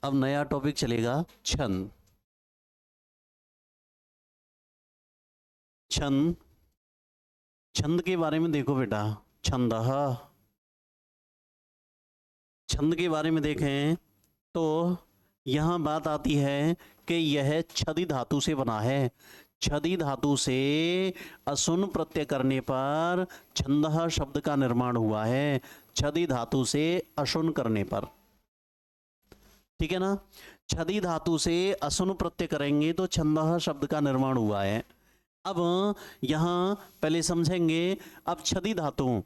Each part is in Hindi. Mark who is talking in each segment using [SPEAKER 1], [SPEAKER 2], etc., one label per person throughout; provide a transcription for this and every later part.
[SPEAKER 1] अब नया टॉपिक चलेगा छंद। छंद, छंद के बारे में देखो बेटा, छंदः, छंद के बारे में देखें तो यहाँ बात आती है कि यह छदि धातु से बना है। छदि धातु से असुन प्रत्यय करने पर छंदः शब्द का निर्माण हुआ है। छदि धातु से असुन करने पर, ठीक है ना, छदि धातु से असुन प्रत्यय करेंगे तो छंदः शब्द का निर्माण हुआ है। अब यहाँ पहले समझेंगे। अब छदि धातु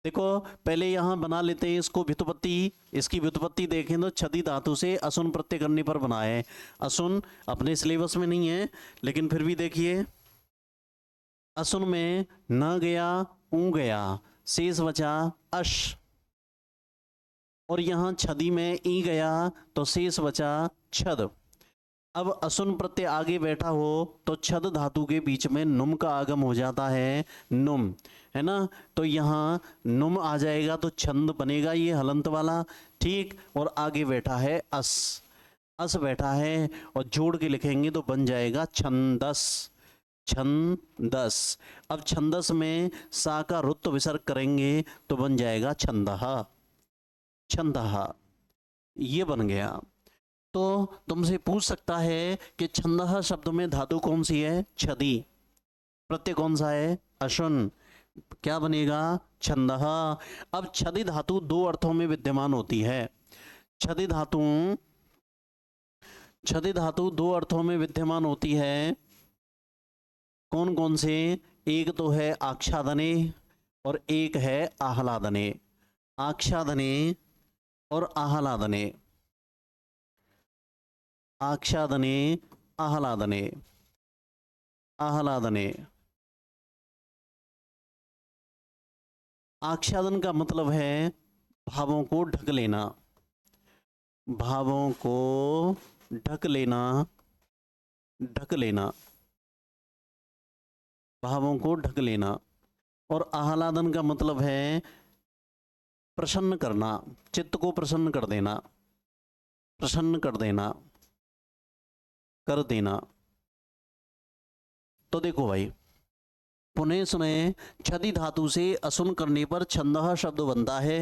[SPEAKER 1] देखो, पहले यहाँ बना लेते हैं इसको व्युत्पत्ति। इसकी व्युत्पत्ति देखें तो छदि धातु से असुन प्रत्यय करने पर बना है। असुन अपने सिलेबस में नहीं है, लेकिन फिर भी देखिए, असुन में न गया ऊ गया, शेष बचा अश, और यहाँ छदि में ई गया तो शेष बचा छद। अब असुन प्रत्यय आगे बैठा हो तो छद धातु के बीच में नुम का आगम हो जाता है, नुम, है ना, तो यहाँ नुम आ जाएगा तो छंद बनेगा ये हलंत वाला, ठीक। और आगे बैठा है अस, अस बैठा है और जोड़ के लिखेंगे तो बन जाएगा छंदस, छंदस। अब छंदस में सा का रुत्व विसर्ग करेंगे तो बन जाएगा छंदः, छंदः, ये बन गया। तो तुमसे पूछ सकता है कि छंदः शब्द में धातु कौन सी है? छदि। प्रत्यय कौन सा है? अशुन। क्या बनेगा? छंदः। अब छदि धातु दो अर्थों में विद्यमान होती है। छदि धातु, छदि धातु दो अर्थों में विद्यमान होती है। कौन कौन से? एक तो है आच्छादने और एक है आह्लादने। आच्छादने और आह्लादने, आच्छादने, आह्लादने, आह्लादने। आच्छादन का मतलब है भावों को ढक लेना, भावों को ढक लेना, ढक लेना, भावों को ढक लेना। और आह्लादन का मतलब है प्रसन्न करना, चित्त को प्रसन्न कर देना, प्रसन्न कर देना, कर देना। तो देखो भाई, पुनः सुने, छदि धातु से असुन करने पर छंदः शब्द बनता है।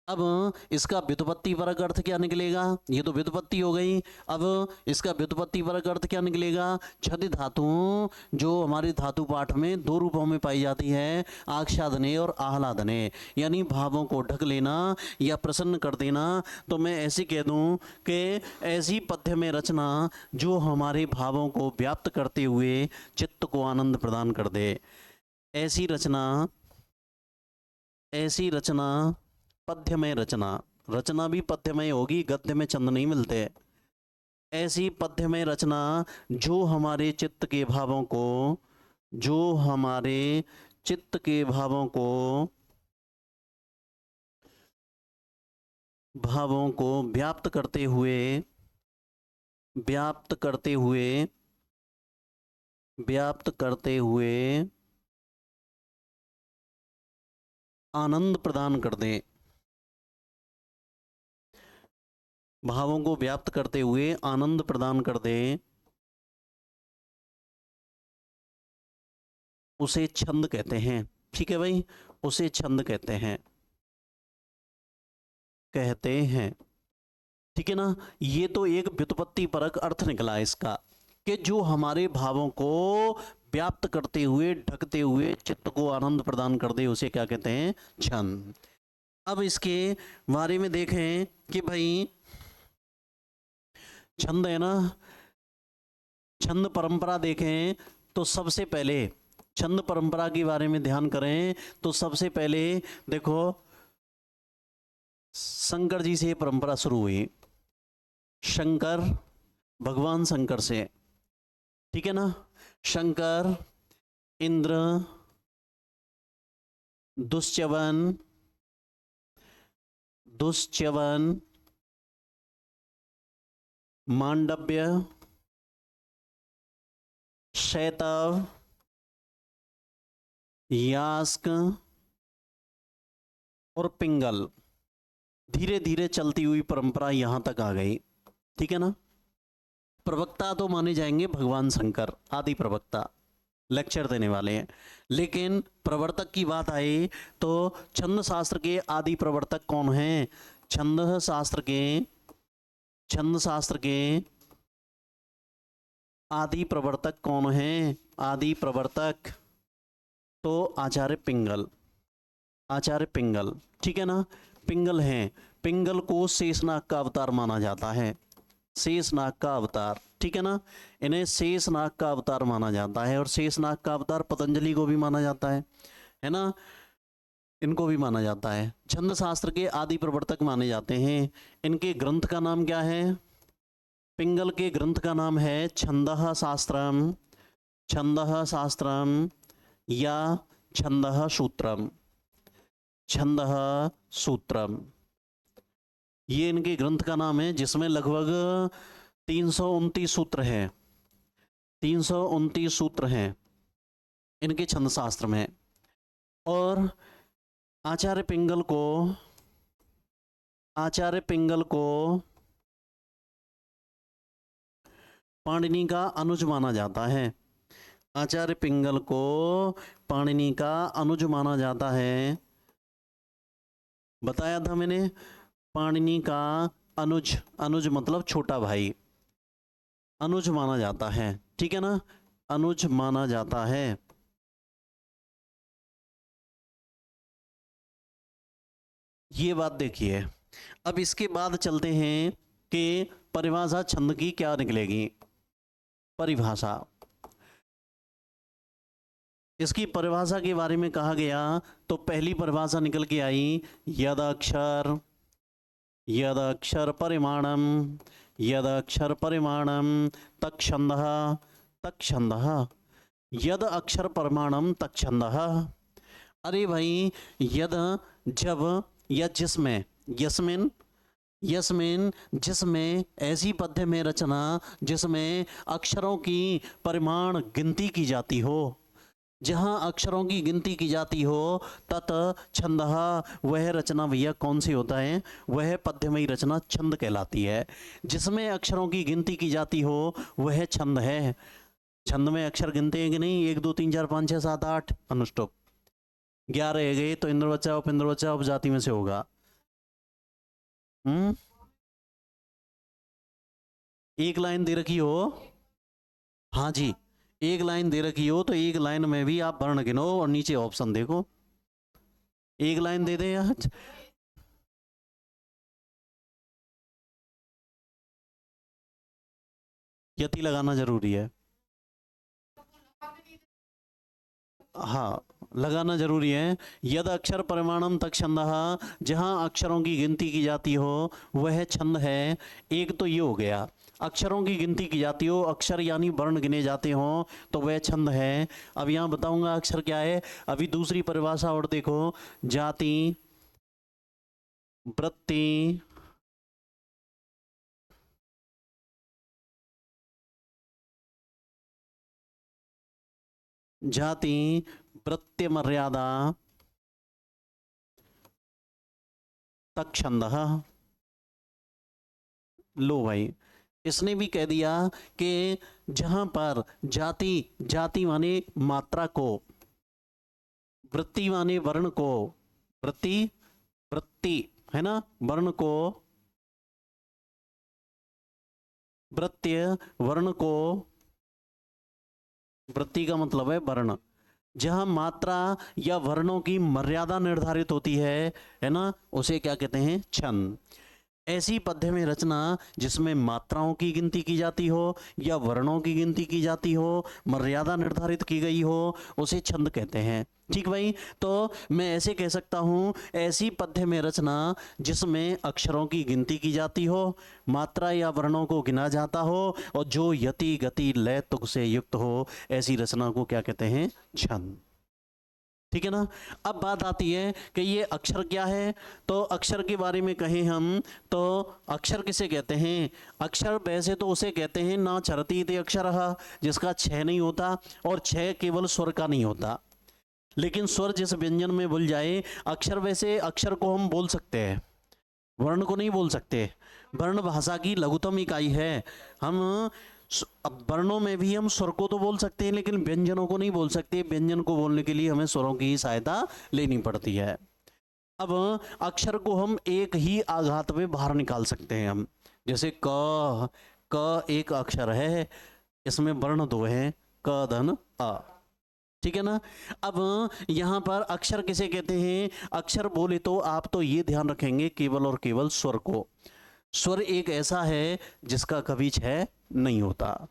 [SPEAKER 1] अब इसका व्युत्पत्ति परक अर्थ क्या निकलेगा? ये तो व्युत्पत्ति हो गई। अब इसका व्युत्पत्ति परक अर्थ क्या निकलेगा? छदि धातु जो हमारे धातु पाठ में दो रूपों में पाई जाती है, आच्छादने और आह्लादने, यानी भावों को ढक लेना या प्रसन्न कर देना। तो मैं ऐसे कह दूं कि ऐसी पद्य में रचना जो हमारे भावों को व्याप्त करते हुए चित्त को आनंद प्रदान कर दे। ऐसी रचना, ऐसी रचना पद्यमय रचना, रचना भी पद्यमय होगी, गद्य में छंद नहीं मिलते। ऐसी पद्यमय रचना जो हमारे चित्त के भावों को, जो हमारे चित्त के भावों को, भावों को व्याप्त करते हुए, व्याप्त करते हुए, व्याप्त करते हुए आनंद प्रदान कर दे, भावों को व्याप्त करते हुए आनंद प्रदान कर दे, उसे छंद कहते हैं। ठीक है भाई, उसे छंद कहते हैं, कहते हैं, ठीक है ना। ये तो एक व्युत्पत्ति परक अर्थ निकला इसका, कि जो हमारे भावों को व्याप्त करते हुए, ढकते हुए चित्त को आनंद प्रदान कर दे, उसे क्या कहते हैं? छंद। अब इसके बारे में देखें कि भाई छंद है ना, छंद परंपरा देखें तो सबसे पहले छंद परंपरा के बारे में ध्यान करें तो सबसे पहले देखो, शंकर जी से परंपरा शुरू हुई, शंकर, भगवान शंकर से, ठीक है ना। शंकर, इंद्र, दुष्च्यवन, दुष्च्यवन, मांडव्य, शैतव, यास्क और पिंगल, धीरे धीरे चलती हुई परंपरा यहां तक आ गई। ठीक है ना। प्रवक्ता तो माने जाएंगे भगवान शंकर, आदि प्रवक्ता, लेक्चर देने वाले हैं। लेकिन प्रवर्तक की बात आई तो छंद शास्त्र के आदि प्रवर्तक कौन हैं? छंद शास्त्र के आदि प्रवर्तक कौन हैं? आदि प्रवर्तक तो आचार्य पिंगल, ठीक है ना। पिंगल हैं, पिंगल को शेषनाग का अवतार माना जाता है, शेषनाग का अवतार, ठीक है ना। इन्हें शेषनाग का अवतार माना जाता है, और शेषनाग का अवतार पतंजलि को भी माना जाता है ना, इनको भी माना जाता है। छंद शास्त्र के आदि प्रवर्तक माने जाते हैं। इनके ग्रंथ का नाम क्या है? पिंगल के ग्रंथ का नाम है छंदः शास्त्रम या छंदः सूत्रम, ये इनके ग्रंथ का नाम है, जिसमें लगभग 329 सूत्र हैं, 329 सूत्र हैं इनके छंद शास्त्र में। और आचार्य पिंगल को पाणिनि का अनुज माना जाता है, आचार्य पिंगल को पाणिनि का अनुज माना जाता है। बताया था मैंने, पाणिनि का अनुज मतलब छोटा भाई, अनुज माना जाता है, ठीक है ना, अनुज माना जाता है। ये बात देखिए। अब इसके बाद चलते हैं कि परिभाषा छंद की क्या निकलेगी। परिभाषा, इसकी परिभाषा के बारे में कहा गया तो पहली परिभाषा निकल के आई, यद अक्षर परिमाणम तत्छंदः, यद अक्षर परिमाणम तत्छंदः। अरे भाई, यद जब, या जिसमें, यस्मिन जिसमें ऐसी पद्य में रचना जिसमें अक्षरों की परिमाण गिनती की जाती हो, जहाँ अक्षरों की गिनती की जाती हो, तत् छंदः, वह रचना भैया कौन सी होता है? वह पद्यमयी रचना छंद कहलाती है। जिसमें अक्षरों की गिनती की जाती हो वह छंद है। छंद में अक्षर गिनते हैं कि नहीं? 1 2 3 4 5 6 7 8 अनुष्टुप, 11 रह गए तो इंद्र बच्चा उपेंद्र बच्चा उपजाति में से होगा। एक लाइन दे रखी हो, हाँ जी, एक लाइन दे रखी हो तो एक लाइन में भी आप वर्ण गिनो और नीचे ऑप्शन देखो। एक लाइन दे दे यार, यति लगाना जरूरी है। हाँ, लगाना जरूरी है। यद अक्षर परिमाणम तक छंदः, जहाँ अक्षरों की गिनती की जाती हो वह छंद है। एक तो ये हो गया, अक्षरों की गिनती की जाती हो, अक्षर यानी वर्ण गिने जाते हो तो वह छंद है। अब यहाँ बताऊंगा अक्षर क्या है। अभी दूसरी परिभाषा और देखो, जाति, वृत्ति, वृत्ति मर्यादा तक छंदः। लो भाई, इसने भी कह दिया कि जहां पर जाति माने मात्रा को, वृत्ति माने वर्ण को, वृत्ति है ना, वर्ण को, वृत्य वर्ण को, वृत्ति का मतलब है वर्ण, जहां मात्रा या वर्णों की मर्यादा निर्धारित होती है ना, उसे क्या कहते हैं? छंद। ऐसी पद्य में रचना जिसमें मात्राओं की गिनती की जाती हो या वर्णों की गिनती की जाती हो, मर्यादा निर्धारित की गई हो, उसे छंद कहते हैं। ठीक भाई, तो मैं ऐसे कह सकता हूँ, ऐसी पद्य में रचना जिसमें अक्षरों की गिनती की जाती हो, मात्रा या वर्णों को गिना जाता हो और जो यति गति लय तुक से युक्त हो, ऐसी रचना को क्या कहते हैं? छंद। ठीक है ना। अब बात आती है कि ये अक्षर क्या है। तो अक्षर के बारे में कहें हम तो अक्षर किसे कहते हैं? अक्षर वैसे तो उसे कहते हैं ना चरती इति अक्षरः, जिसका क्षय नहीं होता, और क्षय केवल स्वर का नहीं होता, लेकिन स्वर जिस व्यंजन में बोल जाए। अक्षर, वैसे अक्षर को हम बोल सकते हैं, वर्ण को नहीं बोल सकते। वर्ण भाषा की लघुतम इकाई है। हम अब वर्णों में भी हम स्वर को तो बोल सकते हैं, लेकिन व्यंजनों को नहीं बोल सकते। व्यंजन को बोलने के लिए हमें स्वरों की ही सहायता लेनी पड़ती है। अब अक्षर को हम एक ही आघात में बाहर निकाल सकते हैं हम, जैसे क। क एक अक्षर है, इसमें वर्ण दो हैं, क धन अ, ठीक है ना। अब यहां पर अक्षर किसे कहते हैं? अक्षर बोले तो आप तो ये ध्यान रखेंगे केवल और केवल स्वर को। स्वर एक ऐसा है जिसका कभी क्षय नहीं होता।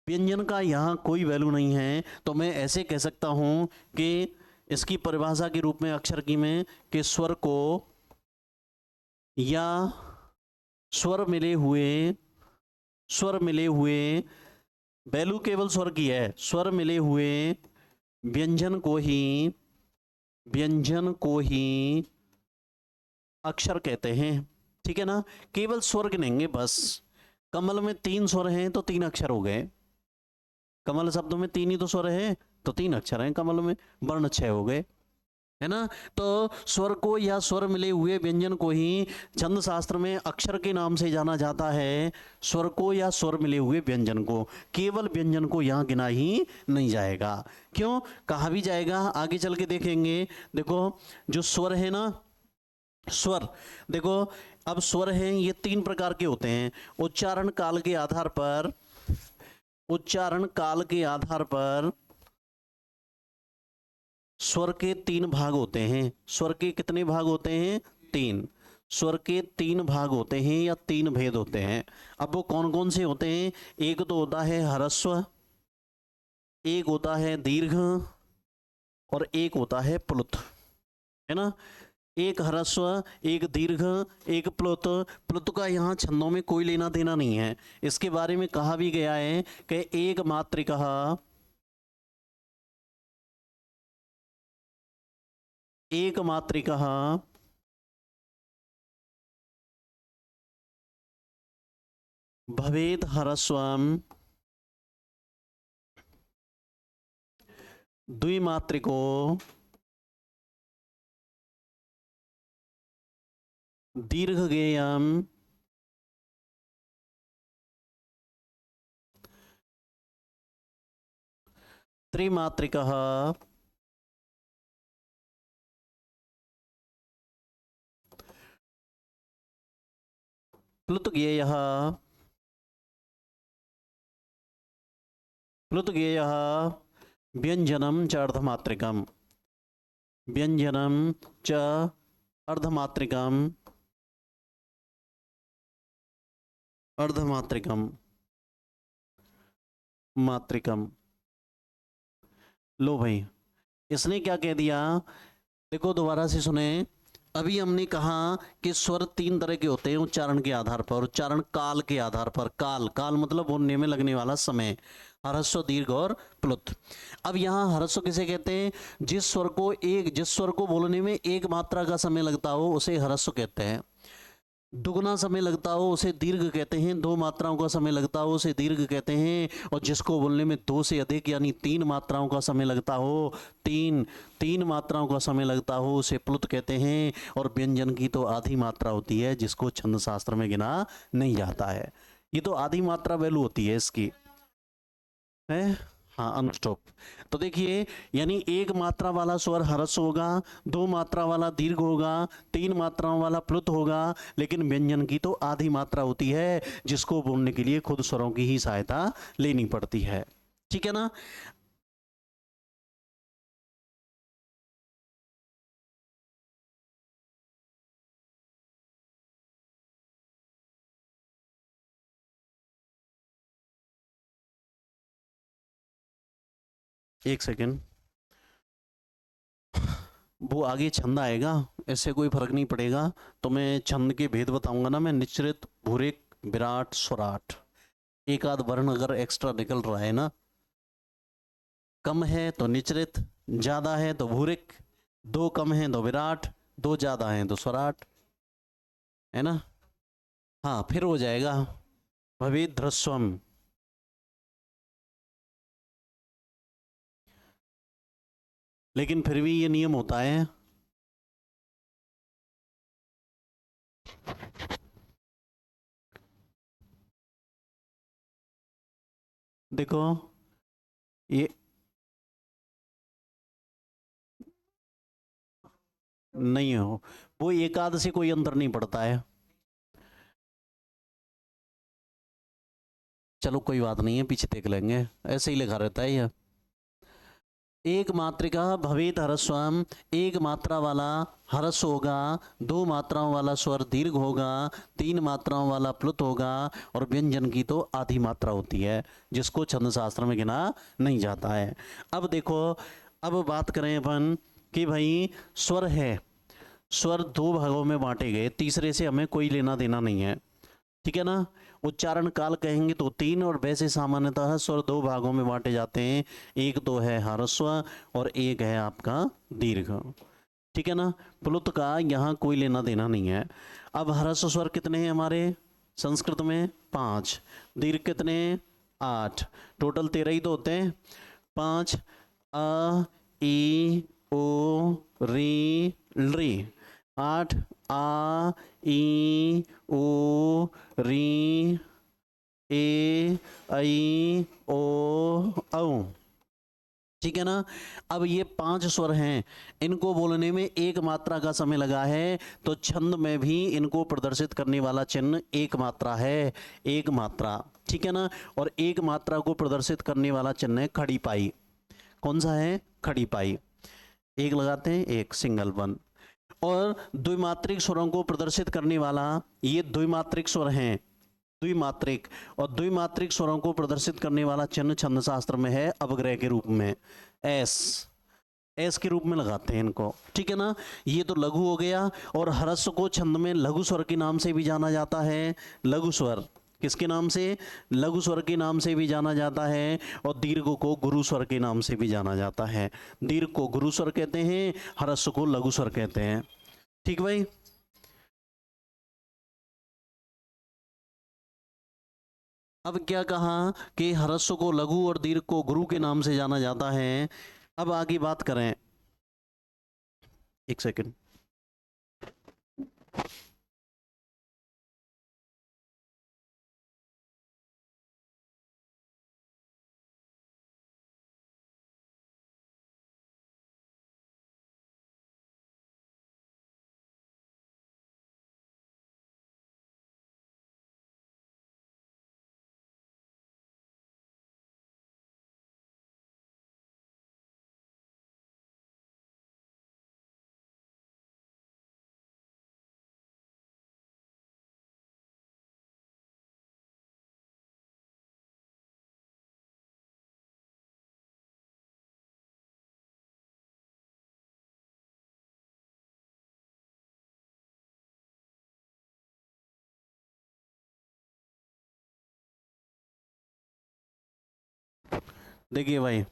[SPEAKER 1] व्यंजन का यहाँ कोई वैल्यू नहीं है। तो मैं ऐसे कह सकता हूं कि इसकी परिभाषा के रूप में अक्षर की में कि स्वर को या स्वर मिले हुए वैल्यू केवल स्वर की है, स्वर मिले हुए व्यंजन को ही अक्षर कहते हैं, ठीक है ना। केवल स्वर गिनेंगे बस। कमल में 3 स्वर हैं तो 3 अक्षर हो गए। कमल शब्दों में 3 ही तो स्वर हैं, तो 3 अक्षर हैं कमल में, वर्ण 6 हो गए, है ना। तो स्वर को या स्वर मिले हुए व्यंजन को ही छंद शास्त्र में अक्षर के नाम से जाना जाता है। स्वर को या स्वर मिले हुए व्यंजन को, केवल व्यंजन को यहाँ गिना ही नहीं जाएगा। क्यों? कहा भी जाएगा, आगे चल के देखेंगे। देखो जो स्वर है ना, स्वर देखो, अब स्वर हैं ये 3 प्रकार के होते हैं। उच्चारण काल के आधार पर स्वर के 3 भाग होते हैं। स्वर के कितने भाग होते हैं? 3। स्वर के 3 भाग होते हैं या 3 भेद होते हैं। अब वो कौन कौन से होते हैं? एक तो होता है ह्रस्व, एक होता है दीर्घ, और एक होता है प्लुत, है ना। एक ह्रस्व, एक दीर्घ, एक प्लुत। प्लुत का यहाँ छंदों में कोई लेना देना नहीं है। इसके बारे में कहा भी गया है कि एक मात्रिकः भवेत् ह्रस्वम्, द्विमात्रिको दीर्घगेयम्, त्रिमात्रिकः प्लुतगेयः व्यंजनम च अर्धमात्रिकम, व्यंजनम च अर्धमात्रिकम, मात्रिकम। लो भाई, इसने क्या कह दिया? देखो दोबारा से सुने। अभी हमने कहा कि स्वर 3 तरह के होते हैं उच्चारण के आधार पर, उच्चारण काल के आधार पर। काल मतलब बोलने में लगने वाला समय। ह्रस्व, दीर्घ और प्लुत। अब यहाँ ह्रस्व किसे कहते हैं? जिस स्वर को बोलने में 1 मात्रा का समय लगता हो उसे ह्रस्व कहते हैं। दुगना समय लगता हो उसे दीर्घ कहते हैं। 2 मात्राओं का समय लगता हो उसे दीर्घ कहते हैं। और जिसको बोलने में 2 से अधिक यानी 3 मात्राओं का समय लगता हो, तीन मात्राओं का समय लगता हो, उसे प्लुत कहते हैं। और व्यंजन की तो आधी मात्रा होती है जिसको छंद शास्त्र में गिना नहीं जाता है। ये तो आधी मात्रा वैल्यू होती है इसकी, है। हाँ, अनस्टॉप। तो देखिए, यानी 1 मात्रा वाला स्वर ह्रस्व होगा, 2 मात्रा वाला दीर्घ होगा, 3 मात्राओं वाला प्लुत होगा। लेकिन व्यंजन की तो आधी मात्रा होती है जिसको बोलने के लिए खुद स्वरों की ही सहायता लेनी पड़ती है, ठीक है ना। एक सेकेंड, वो आगे छंद आएगा, इससे कोई फर्क नहीं पड़ेगा। तो मैं छंद के भेद बताऊंगा ना। मैं निचरित, भूरिक, विराट, स्वराट, एक आध वर्ण अगर एक्स्ट्रा निकल रहा है ना, कम है तो निचरित, ज्यादा है तो भूरिक, 2 कम है तो विराट, 2 ज्यादा है तो स्वराट, है ना। हाँ, फिर हो जाएगा भवेद ध्रस्वम। लेकिन फिर भी ये नियम होता है, देखो ये नहीं हो, वो एकाद से कोई अंतर नहीं पड़ता है। चलो कोई बात नहीं है, पीछे देख लेंगे, ऐसे ही लिखा रहता है ये। एक मात्रिका भवेत ह्रस्वम, एक मात्रा वाला ह्रस्व होगा, दो मात्राओं वाला स्वर दीर्घ होगा, तीन मात्राओं वाला प्लुत होगा, और व्यंजन की तो आधी मात्रा होती है जिसको छंद शास्त्र में गिना नहीं जाता है। अब देखो, अब बात करें अपन कि भाई स्वर है, स्वर दो भागों में बांटे गए, तीसरे से हमें कोई लेना देना नहीं है, ठीक है ना। उच्चारण काल कहेंगे तो तीन, और वैसे सामान्यतः स्वर दो भागों में बांटे जाते हैं, एक तो है ह्रस्व और एक है आपका दीर्घ, ठीक है ना। प्लुत का यहाँ कोई लेना देना नहीं है। अब ह्रस्व स्वर कितने हैं हमारे संस्कृत में? 5। दीर्घ कितने? 8। टोटल 13 ही तो होते हैं। 5 अ ई ओ री री, 8 आ ई ओ री ए आई ओ औ, ठीक है ना। अब ये 5 स्वर हैं, इनको बोलने में एक मात्रा का समय लगा है, तो छंद में भी इनको प्रदर्शित करने वाला चिन्ह एक मात्रा है, एक मात्रा, ठीक है ना। और एक मात्रा को प्रदर्शित करने वाला चिन्ह है खड़ी पाई। कौन सा है? खड़ी पाई। एक लगाते हैं, एक सिंगल वन। और द्विमात्रिक स्वरों को प्रदर्शित करने वाला, ये द्विमात्रिक स्वर हैं, द्विमात्रिक, और द्विमात्रिक स्वरों को प्रदर्शित करने वाला चिन्ह छंद शास्त्र में है अवग्रह के रूप में, एस, एस के रूप में लगाते हैं इनको, ठीक है ना। ये तो लघु हो गया। और ह्रस्व को छंद में लघु स्वर के नाम से भी जाना जाता है। लघु स्वर किसके नाम से? लघु स्वर के नाम से भी जाना जाता है। और दीर्घ को गुरु स्वर के नाम से भी जाना जाता है। दीर्घ को गुरु स्वर कहते हैं, ह्रस्व को लघु स्वर कहते हैं, ठीक भाई। अब क्या कहा कि ह्रस्व को लघु और दीर्घ को गुरु के नाम से जाना जाता है। अब आगे बात करें, एक सेकंड। देखिए भाई,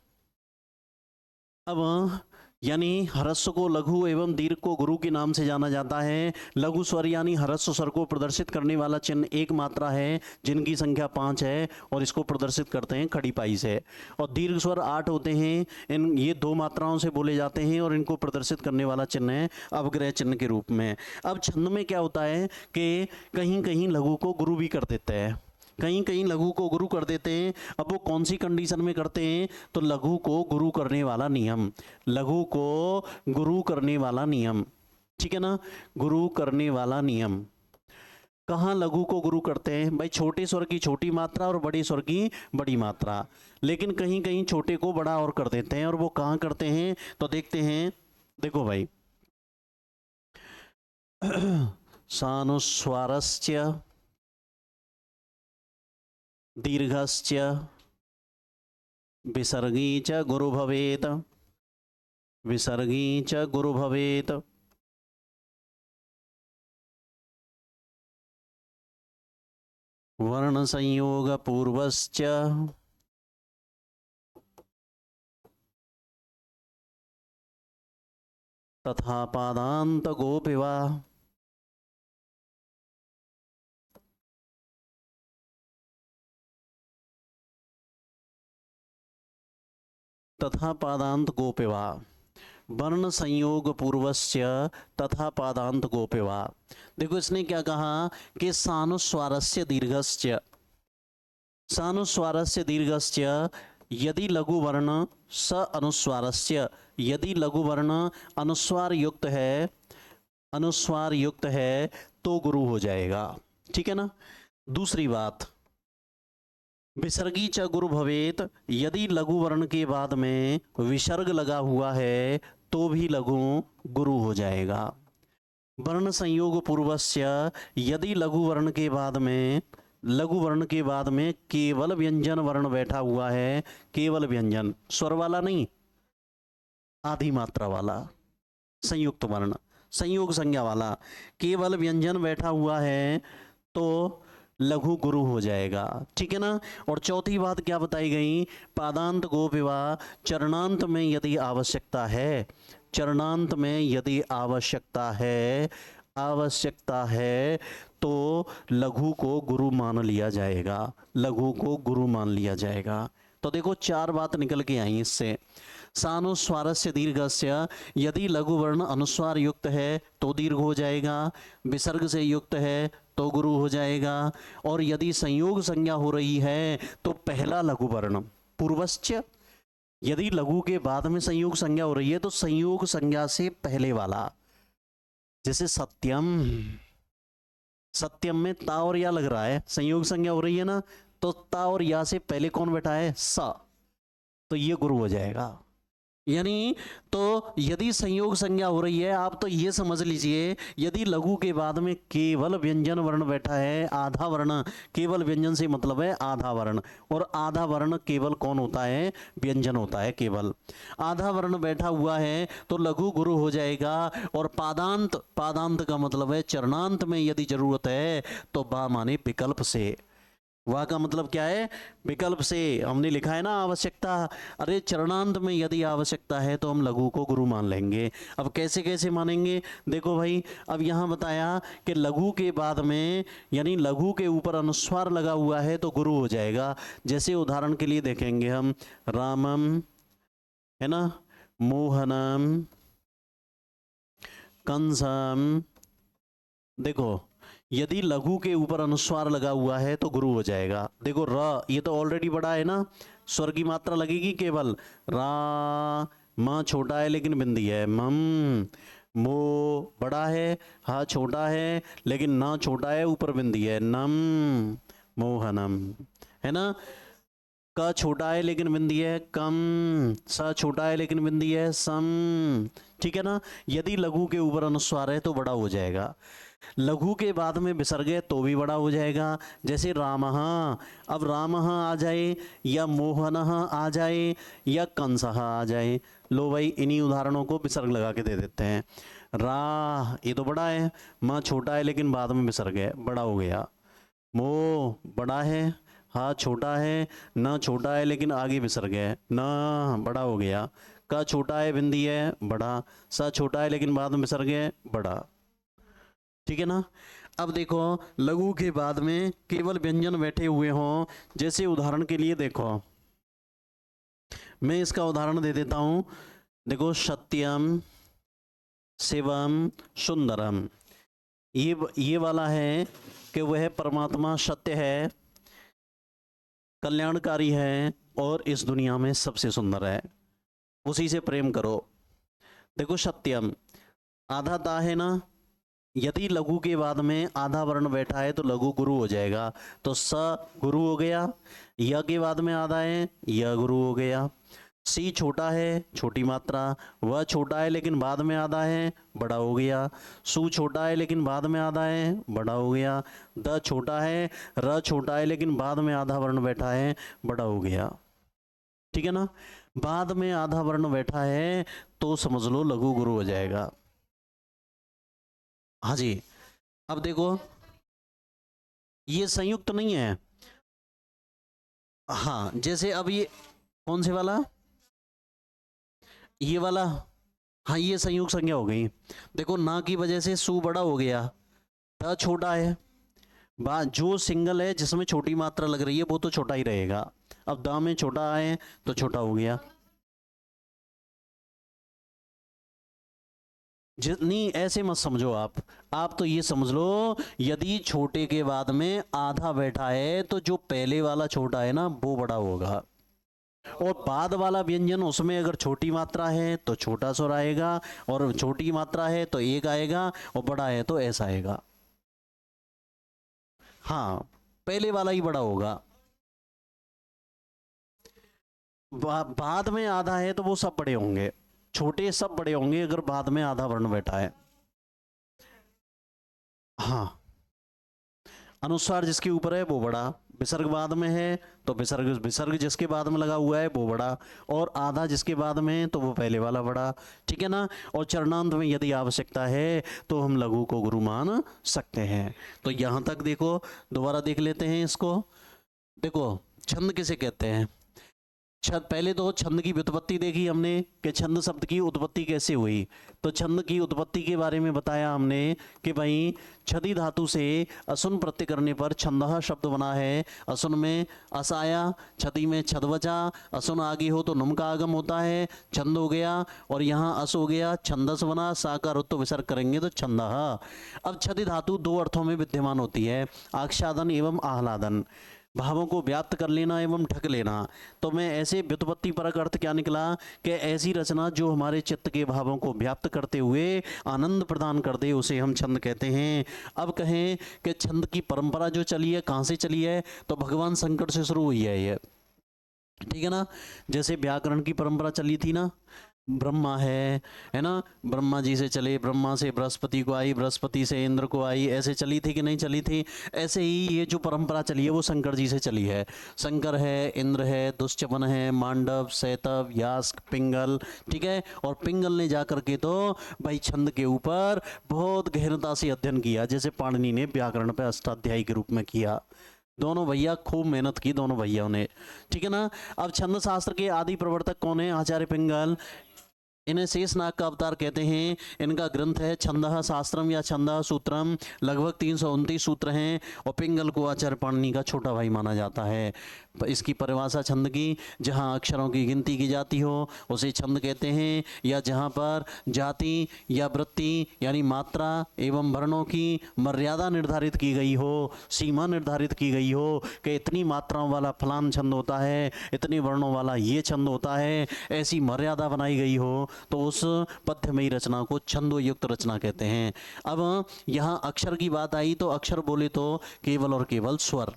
[SPEAKER 1] अब यानी ह्रस्व को लघु एवं दीर्घ को गुरु के नाम से जाना जाता है। लघु स्वर यानी ह्रस्व स्वर को प्रदर्शित करने वाला चिन्ह एक मात्रा है, जिनकी संख्या 5 है, और इसको प्रदर्शित करते हैं खड़ी पाई से। और दीर्घ स्वर 8 होते हैं, इन ये 2 मात्राओं से बोले जाते हैं, और इनको प्रदर्शित करने वाला चिन्ह है अवग्रह चिन्ह के रूप में। अब छंद में क्या होता है कि कहीं कहीं लघु को गुरु भी कर देते हैं, कहीं कहीं लघु को गुरु कर देते हैं। अब वो कौन सी कंडीशन में करते हैं? तो लघु को गुरु करने वाला नियम, लघु को गुरु करने वाला नियम, ठीक है ना। गुरु करने वाला नियम, कहाँ लघु को गुरु करते हैं भाई? छोटे स्वर की छोटी मात्रा और बड़े स्वर की बड़ी मात्रा। लेकिन कहीं कहीं छोटे को बड़ा और कर देते हैं, और वो कहाँ करते हैं? तो देखते हैं, देखो भाई, सानुस्वारस्य दीर्घस्य विसर्गी च गुरु भवेत, विसर्गी च गुरु भवेत। वर्ण संयोग पूर्वश्च तथा पादांत गोपिवा, तथा पादांत गोपिवा, वर्ण संयोग पूर्वस्य तथा पादांत गोपिवा। देखो इसने क्या कहा कि सानुस्वारस्य दीर्घस्य, सानुस्वारस्य दीर्घस्य यदि लघु वर्ण स अनुस्वारस्य, यदि लघु वर्ण अनुस्वार युक्त है तो गुरु हो जाएगा। ठीक है ना। दूसरी बात, विसर्गी च गुरु भवेत, यदि लघु वर्ण के बाद में विसर्ग लगा हुआ है तो भी लघु गुरु हो जाएगा। वर्ण संयोग पूर्वस्य, यदि लघु वर्ण के बाद में केवल व्यंजन वर्ण बैठा हुआ है, केवल व्यंजन, स्वर वाला नहीं, आधी मात्रा वाला संयुक्त वर्ण, संयोग संज्ञा वाला, केवल व्यंजन बैठा हुआ है तो लघु गुरु हो जाएगा। ठीक है ना। और चौथी बात क्या बताई गई, पादांत गोप विवाह, चरणांत में यदि आवश्यकता है, चरणांत में यदि आवश्यकता है तो लघु को गुरु मान लिया जाएगा, लघु को गुरु मान लिया जाएगा। तो देखो 4 बात निकल के आई इससे। सानुस्वारस्य दीर्घस्य, यदि लघु वर्ण अनुस्वार युक्त है तो दीर्घ हो जाएगा, विसर्ग से युक्त है तो गुरु हो जाएगा, और यदि संयोग संज्ञा हो रही है तो पहला लघु वर्ण पूर्वश्च, यदि लघु के बाद में संयोग संज्ञा हो रही है तो संयोग संज्ञा से पहले वाला, जैसे सत्यम, सत्यम में ता और या लग रहा है, संयोग संज्ञा हो रही है ना, तो ता और या से पहले कौन बैठा है, सा, तो ये गुरु हो जाएगा। यानी तो यदि संयोग संज्ञा हो रही है, आप तो ये समझ लीजिए, यदि लघु के बाद में केवल व्यंजन वर्ण बैठा है, आधा वर्ण, केवल व्यंजन से मतलब है आधा वर्ण, और आधा वर्ण केवल कौन होता है, व्यंजन होता है केवल, आधा वर्ण बैठा हुआ है तो लघु गुरु हो जाएगा। और पादांत, पादांत का मतलब है चरणांत में यदि जरूरत है तो बा माने विकल्प से, वह का मतलब क्या है, विकल्प से। हमने लिखा है ना आवश्यकता, अरे चरणांत में यदि आवश्यकता है तो हम लघु को गुरु मान लेंगे। अब कैसे कैसे मानेंगे, देखो भाई, अब यहाँ बताया कि लघु के बाद में, यानी लघु के ऊपर अनुस्वार लगा हुआ है तो गुरु हो जाएगा। जैसे उदाहरण के लिए देखेंगे हम, रामम है ना, मोहनम, कंसम, देखो यदि लघु के ऊपर अनुस्वार लगा हुआ है तो गुरु हो जाएगा। देखो र, ये तो ऑलरेडी बड़ा है ना, स्वर की मात्रा लगेगी केवल, रा, माँ छोटा है लेकिन बिंदी है, मम, मो बड़ा है, हा छोटा है लेकिन ना छोटा है, ऊपर बिंदी है, नम, मोहनम, है ना। क छोटा है लेकिन बिंदी है, कम, स छोटा है लेकिन बिंदी है, सम। ठीक है ना। यदि लघु के ऊपर अनुस्वार है तो बड़ा हो जाएगा, लघु के बाद में विसर्ग है तो भी बड़ा हो जाएगा। जैसे रामः, अब रामः आ जाए या मोहनः आ जाए या कंसः आ जाए, लो भाई इन्हीं उदाहरणों को विसर्ग लगा के दे देते हैं। रा, ये तो बड़ा है, माँ छोटा है लेकिन बाद में विसर्ग है, बड़ा हो गया। मो बड़ा है, हा छोटा है, ना छोटा है लेकिन आगे विसर्ग है, ना बड़ा हो गया। का छोटा है, बिंदी है, बड़ा। सा छोटा है लेकिन बाद में विसर्ग है, बड़ा। ठीक है ना। अब देखो लघु के बाद में केवल व्यंजन बैठे हुए हों, जैसे उदाहरण के लिए देखो, मैं इसका उदाहरण दे देता हूं। देखो सत्यम, शिवम, सुंदरम, ये वाला है कि वह परमात्मा सत्य है, कल्याणकारी है और इस दुनिया में सबसे सुंदर है, उसी से प्रेम करो। देखो सत्यम, आधा ता है ना, यदि लघु के बाद में आधा वर्ण बैठा है तो लघु गुरु हो जाएगा, तो स गुरु हो गया। य के बाद में आधा है, य गुरु हो गया। सी छोटा है, छोटी मात्रा, वह छोटा है लेकिन बाद में आधा है, बड़ा हो गया। सु छोटा है लेकिन बाद में आधा है, बड़ा हो गया। द छोटा है, र छोटा है लेकिन बाद में आधा वर्ण बैठा है, बड़ा हो गया। ठीक है ना। बाद में आधा वर्ण बैठा है तो समझ लो लघु गुरु हो जाएगा। हाँ जी। अब देखो ये संयुक्त नहीं है, हाँ, जैसे अब ये कौन से वाला, ये वाला, हाँ ये संयुक्त संज्ञा हो गई। देखो ना की वजह से सु बड़ा हो गया, द छोटा है, जो सिंगल है जिसमें छोटी मात्रा लग रही है वो तो छोटा ही रहेगा। अब द में छोटा है तो छोटा हो गया। जितनी ऐसे मत समझो आप तो ये समझ लो, यदि छोटे के बाद में आधा बैठा है तो जो पहले वाला छोटा है ना वो बड़ा होगा, और बाद वाला व्यंजन उसमें अगर छोटी मात्रा है तो छोटा स्वर आएगा, और छोटी मात्रा है तो एक आएगा, और बड़ा है तो ऐसा आएगा। हाँ, पहले वाला ही बड़ा होगा। बाद में आधा है तो वो सब बड़े होंगे, छोटे सब बड़े होंगे अगर बाद में आधा वर्ण बैठा है। हाँ, अनुस्वार जिसके ऊपर है वो बड़ा, विसर्ग बाद में है तो विसर्ग विसर्ग जिसके बाद में लगा हुआ है वो बड़ा, और आधा जिसके बाद में है तो वो पहले वाला बड़ा। ठीक है ना। और चरणांत में यदि आवश्यकता है तो हम लघु को गुरु मान सकते हैं। तो यहाँ तक देखो, दोबारा देख लेते हैं इसको। देखो, छंद किसे कहते हैं? छंद, पहले तो छंद की व्युत्पत्ति देखी हमने कि छंद शब्द की उत्पत्ति कैसे हुई। तो छंद की उत्पत्ति के बारे में बताया हमने कि भाई छदि धातु से असुन प्रत्यय करने पर छंदः शब्द बना है। असुन में अस आया, छदि में छद बचा, असुन आगे हो तो नुम का आगम होता है, छंद हो गया, और यहाँ अस हो गया, छंदस बना, सा का रुत्व विसर्ग करेंगे तो छंदः। अब छदि धातु दो अर्थों में विद्यमान होती है, आच्छादन एवं आह्लादन, भावों को व्याप्त कर लेना एवं ढक लेना। तो मैं ऐसे व्युत्पत्ति परक अर्थ क्या निकला कि ऐसी रचना जो हमारे चित्त के भावों को व्याप्त करते हुए आनंद प्रदान कर दे उसे हम छंद कहते हैं। अब कहें कि छंद की परंपरा जो चली है कहाँ से चली है, तो भगवान शंकर से शुरू हुई है ये। ठीक है ना। जैसे व्याकरण की परंपरा चली थी ना, ब्रह्मा है ना, ब्रह्मा जी से चले, ब्रह्मा से बृहस्पति को आई, बृहस्पति से इंद्र को आई, ऐसे चली थी कि नहीं चली थी? ऐसे ही ये जो परंपरा चली है वो शंकर जी से चली है। शंकर है, इंद्र है, दुष्चपन है, मांडव, शैतव, यास्क, पिंगल। ठीक है। और पिंगल ने जा करके तो भाई छंद के ऊपर बहुत गहनता से अध्ययन किया, जैसे पाणिनि ने व्याकरण पर अष्टाध्यायी के रूप में किया। दोनों भैया खूब मेहनत की, दोनों भैयाओं ने। ठीक है ना। अब छंद शास्त्र के आदि प्रवर्तक कौन है? आचार्य पिंगल। इन्हें शेषनाग का अवतार कहते हैं। इनका ग्रंथ है छंदः शास्त्रम या छंदः सूत्रम, लगभग 329 सूत्र हैं, और पिंगल को आचार्य पाणिनि का छोटा भाई माना जाता है। इसकी परिभाषा छंद की, जहाँ अक्षरों की गिनती की जाती हो उसे छंद कहते हैं, या जहाँ पर जाति या वृत्ति यानी मात्रा एवं वर्णों की मर्यादा निर्धारित की गई हो, सीमा निर्धारित की गई हो कि इतनी मात्राओं वाला फलान छंद होता है, इतने वर्णों वाला ये छंद होता है, ऐसी मर्यादा बनाई गई हो, तो उस पद्यमयी रचना को छंदोयुक्त रचना कहते हैं। अब यहाँ अक्षर की बात आई तो अक्षर बोले तो केवल और केवल स्वर।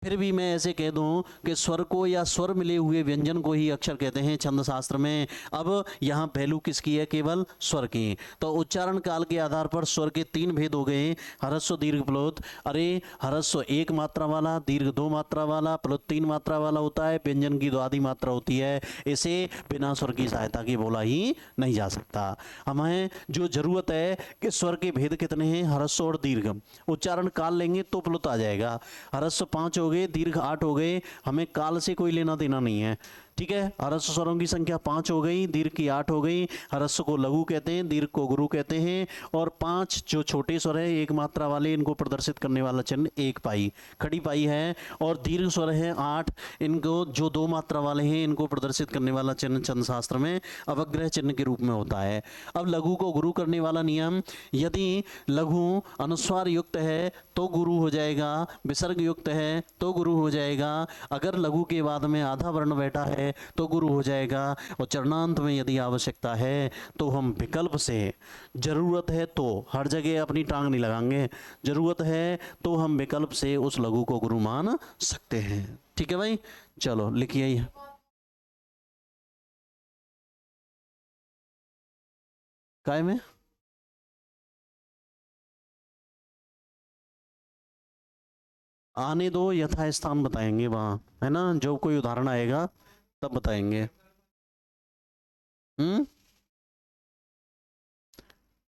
[SPEAKER 1] फिर भी मैं ऐसे कह दूं कि स्वर को या स्वर मिले हुए व्यंजन को ही अक्षर कहते हैं छंद शास्त्र में। अब यहाँ पहलू किसकी है? केवल स्वर की। तो उच्चारण काल के आधार पर स्वर के तीन भेद हो गए, ह्रस्व दीर्घ प्लोत। अरे ह्रस्व एक मात्रा वाला, दीर्घ दो मात्रा वाला, प्लोत तीन मात्रा वाला होता है, व्यंजन की दो आधी मात्रा होती है। इसे बिना स्वर की सहायता के बोला ही नहीं जा सकता। हमें जो जरूरत है कि स्वर के भेद कितने हैं, ह्रस्व और दीर्घ, उच्चारण काल लेंगे तो प्लुत आ जाएगा। ह्रस्व 5 हो गए, दीर्घ 8 हो गए, हमें काल से कोई लेना देना नहीं है। ठीक है। ह्रस्व स्वरों की संख्या 5 हो गई, दीर्घ की 8 हो गई। ह्रस्व को लघु कहते हैं, दीर्घ को गुरु कहते हैं, और 5 जो छोटे स्वर है एक मात्रा वाले, इनको प्रदर्शित करने वाला चिन्ह एक पाई, खड़ी पाई है। और दीर्घ स्वर है 8, इनको जो दो मात्रा वाले हैं इनको प्रदर्शित करने वाला चिन्ह छंद शास्त्र में अवग्रह चिन्ह के रूप में होता है। अब लघु को गुरु करने वाला नियम, यदि लघु अनुस्वार युक्त है तो गुरु हो जाएगा, विसर्ग युक्त है तो गुरु हो जाएगा, अगर लघु के बाद में आधा वर्ण बैठा है तो गुरु हो जाएगा, और चरणांत में यदि आवश्यकता है तो हम विकल्प से, जरूरत है तो, हर जगह अपनी टांग नहीं लगाएंगे, जरूरत है तो हम विकल्प से उस लघु को गुरु मान सकते हैं। ठीक है भाई, चलो लिखिए। काय में आने दो, यथास्थान बताएंगे वहाँ, है ना, जो कोई उदाहरण आएगा तब बताएंगे। हम्म।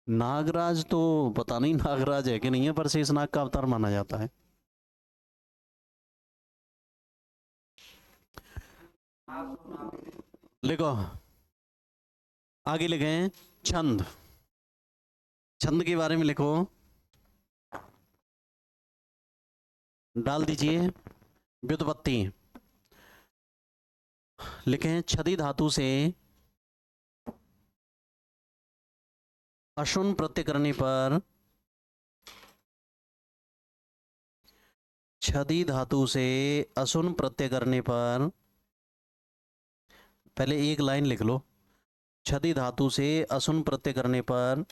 [SPEAKER 1] नागराज तो पता नहीं नागराज है कि नहीं है, पर शेषनाग का अवतार माना जाता है। लिखो, आगे लिखे हैं छंद। छंद के बारे में लिखो, डाल दीजिए व्युत्पत्ति। लिखे छदि धातु से अशुन प्रत्यय करने पर छदी धातु से असुन प्रत्यय करने पर, पहले एक लाइन लिख लो, छदी धातु से असुन प्रत्यय करने पर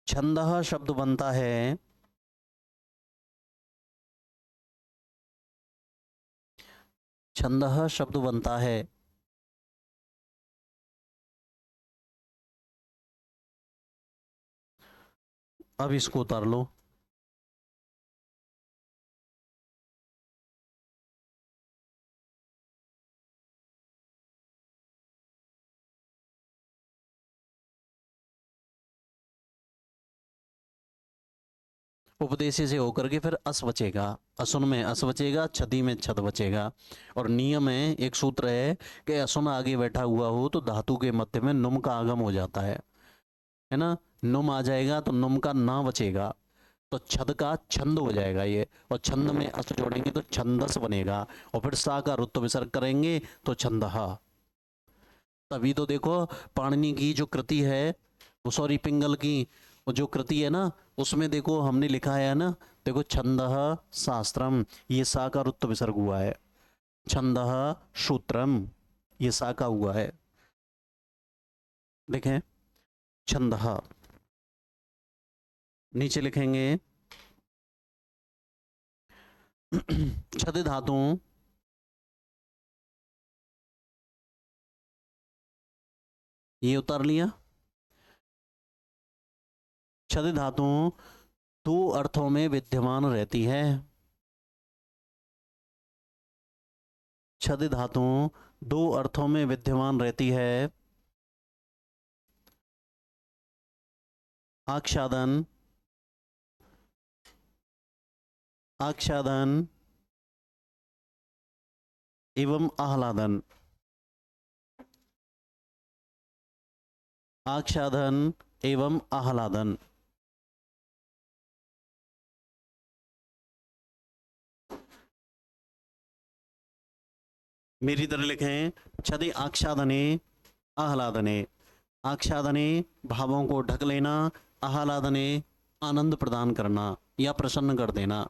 [SPEAKER 1] छंदः शब्द बनता है छंदः शब्द बनता है अब इसको उतार लो। उपदेश से होकर के फिर अस बचेगा, असुन में अस बचेगा, छदी में छद बचेगा। और नियम है, एक सूत्र है कि असुन आगे बैठा हुआ हो तो धातु के मध्य में नुम का आगम हो जाता है ना। नुम आ जाएगा तो नुम का ना बचेगा, तो छद का छंद हो जाएगा ये, और छंद में अस जोड़ेंगे तो छंदस बनेगा, और फिर सा का रुत्व विसर्ग करेंगे तो छंदहा। तभी तो देखो पाणिनि की जो कृति है, वो सॉरी पिंगल की वो जो कृति है ना, उसमें देखो हमने लिखा है ना, देखो छंदः शास्त्रम, ये सा का रुत्व विसर्ग हुआ है, छंदः सूत्रम, ये सा का हुआ है, देखें छंदः। नीचे लिखेंगे छद धातु ये उतार लिया। छद धातु दो अर्थों में विद्यमान रहती है, छद धातु दो अर्थों में विद्यमान रहती है, आच्छादन, आच्छादन एवं आह्लादन, आच्छादन एवं आह्लादन। मेरी तरह लिखें, छदि आच्छादने आह्लादने, आच्छादने भावों को ढक लेना, आह्लादने आनंद प्रदान करना या प्रसन्न कर देना।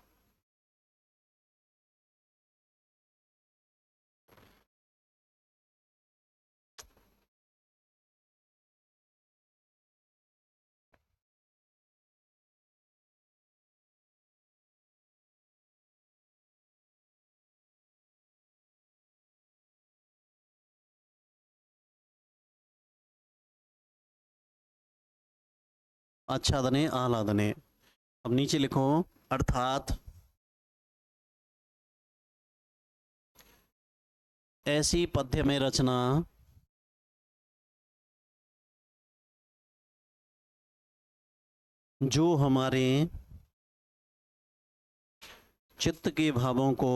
[SPEAKER 1] आच्छादने आह्लादने। अब नीचे लिखो, अर्थात ऐसी पद्य में रचना जो हमारे चित्त के भावों को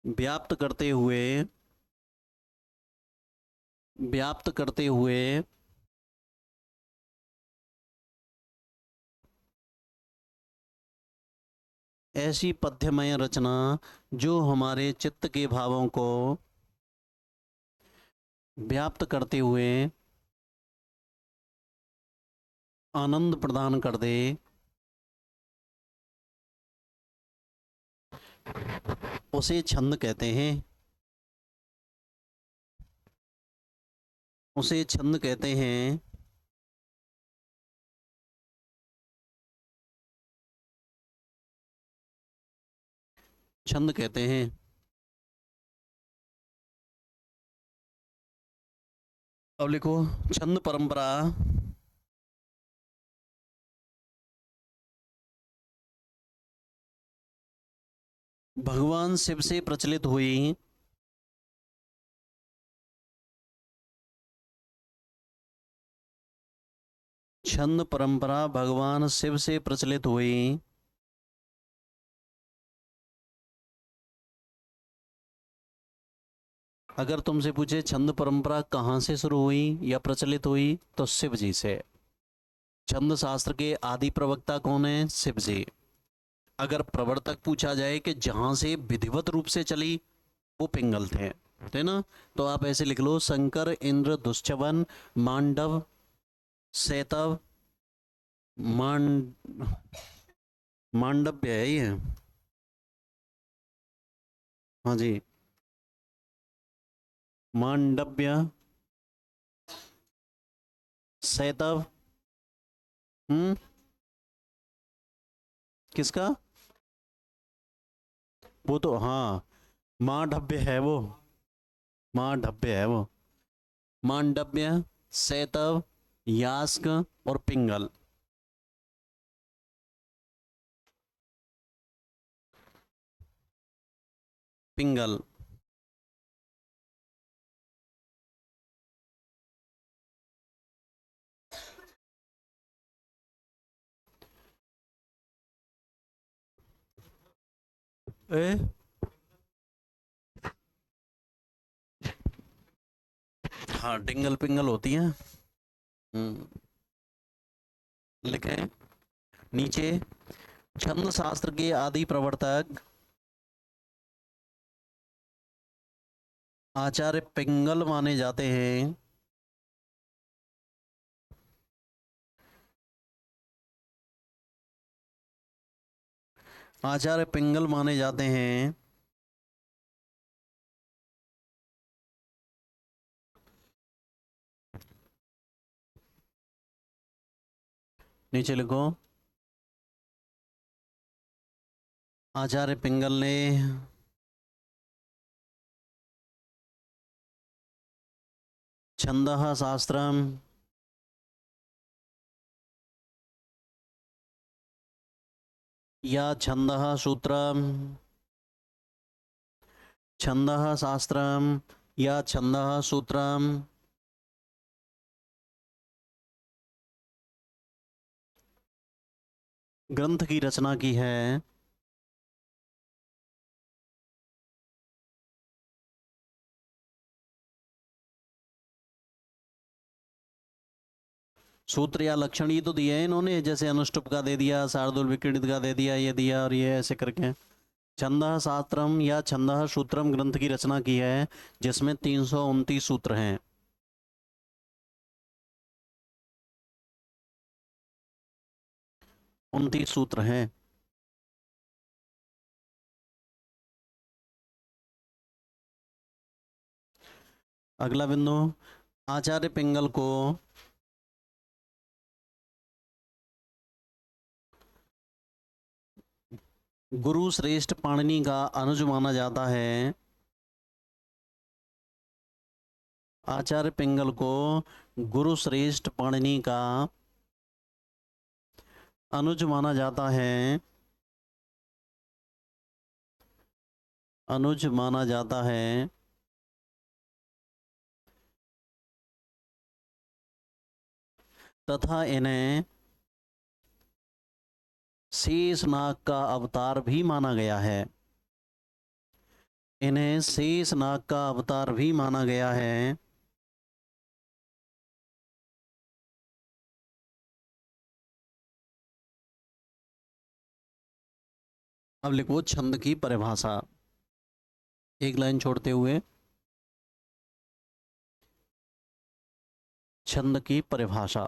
[SPEAKER 1] व्याप्त करते हुए ऐसी पद्यमय रचना जो हमारे चित्त के भावों को व्याप्त करते हुए आनंद प्रदान कर दे, उसे छंद कहते हैं, उसे छंद कहते हैं। छंद कहते हैं। अब लिखो, छंद परंपरा भगवान शिव से प्रचलित हुई, छंद परंपरा भगवान शिव से प्रचलित हुई, अगर तुमसे पूछे छंद परंपरा कहाँ से शुरू हुई या प्रचलित हुई, तो शिव जी से। छंद शास्त्र के आदि प्रवक्ता कौन है? शिव जी। अगर प्रवर्तक पूछा जाए कि जहाँ से विधिवत रूप से चली, वो पिंगल थे, है ना। तो आप ऐसे लिख लो, शंकर, इंद्र, दुश्चवन, मांडव, सेतव, मांड मांडव्य है ये। हाँ जी, मांडव्य, सेतव। हम्म, किसका? वो तो हाँ, मांडव्य है वो, मांडव्य है वो। मांडव्य, सेतव, यास्क और पिंगल। पिंगल। ए, हाँ, डिंगल पिंगल होती हैं। हम्म, लिखें नीचे, छंद शास्त्र के आदि प्रवर्तक आचार्य पिंगल माने जाते हैं। आचार्य पिंगल माने जाते हैं। नीचे लिखो, आचार्य पिंगल ने छंदः शास्त्रम या छंदः सूत्रम, छंदः शास्त्रम या छंदः सूत्रम ग्रंथ की रचना की है। सूत्र या लक्षण ये तो दिए हैं इन्होंने, जैसे अनुष्टुप का दे दिया, शार्दुल विक्रीडित का दे दिया, ये दिया और ये ऐसे करके। छंदः शास्त्रम या छंदः सूत्रम ग्रंथ की रचना की है, जिसमें 329 सूत्र हैं। 29 सूत्र हैं। अगला बिंदु, आचार्य पिंगल को गुरु श्रेष्ठ पाणिनि का अनुज माना जाता है। आचार्य पिंगल को गुरु श्रेष्ठ पाणिनि का अनुज माना जाता है। अनुज माना जाता है तथा इन्हें शेषनाग का अवतार भी माना गया है। इन्हें शेषनाग का अवतार भी माना गया है। अब लिखो छंद की परिभाषा, एक लाइन छोड़ते हुए। छंद की परिभाषा,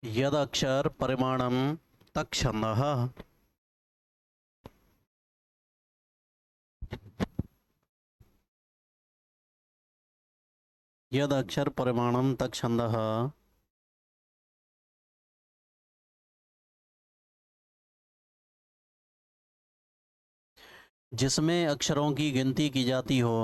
[SPEAKER 1] यद अक्षर परिमाणम तक छंदः। यद अक्षर परिमाणम तक छंदः जिसमें अक्षरों की गिनती की जाती हो,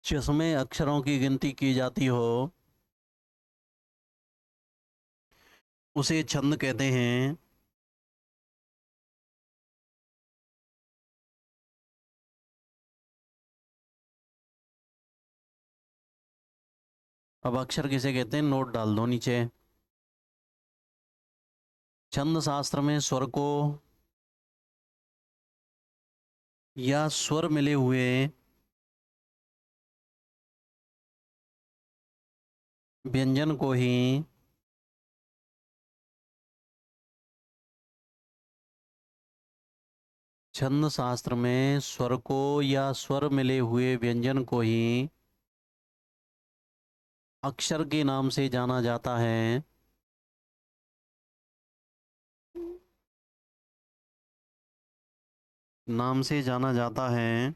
[SPEAKER 1] जिसमें अक्षरों की गिनती की जाती हो, उसे छंद कहते हैं। अब अक्षर किसे कहते हैं, नोट डाल दो नीचे। छंद शास्त्र में स्वर को या स्वर मिले हुए व्यंजन को ही छंद शास्त्र में स्वर को या स्वर मिले हुए व्यंजन को ही अक्षर के नाम से जाना जाता है। नाम से जाना जाता है।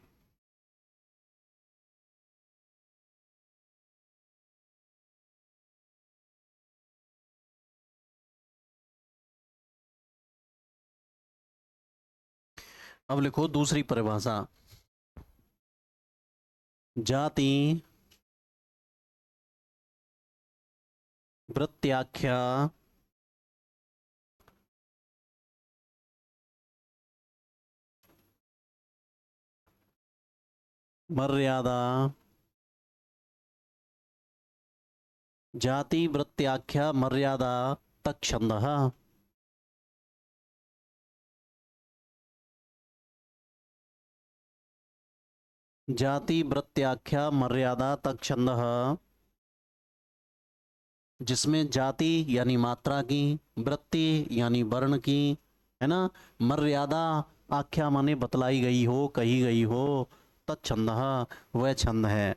[SPEAKER 1] अब लिखो दूसरी परिभाषा। जाति वृत्त्याख्या मर्यादा। जाति वृत्त्याख्या मर्यादा तक छंदः। जाति वृत्त्याख्या मर्यादा तक छंदः, जिसमें जाति यानी मात्रा की, वृत्ति यानी वर्ण की, है ना, मर्यादा आख्या माने बतलाई गई हो, कही गई हो, तत्छंदः वह छंद है।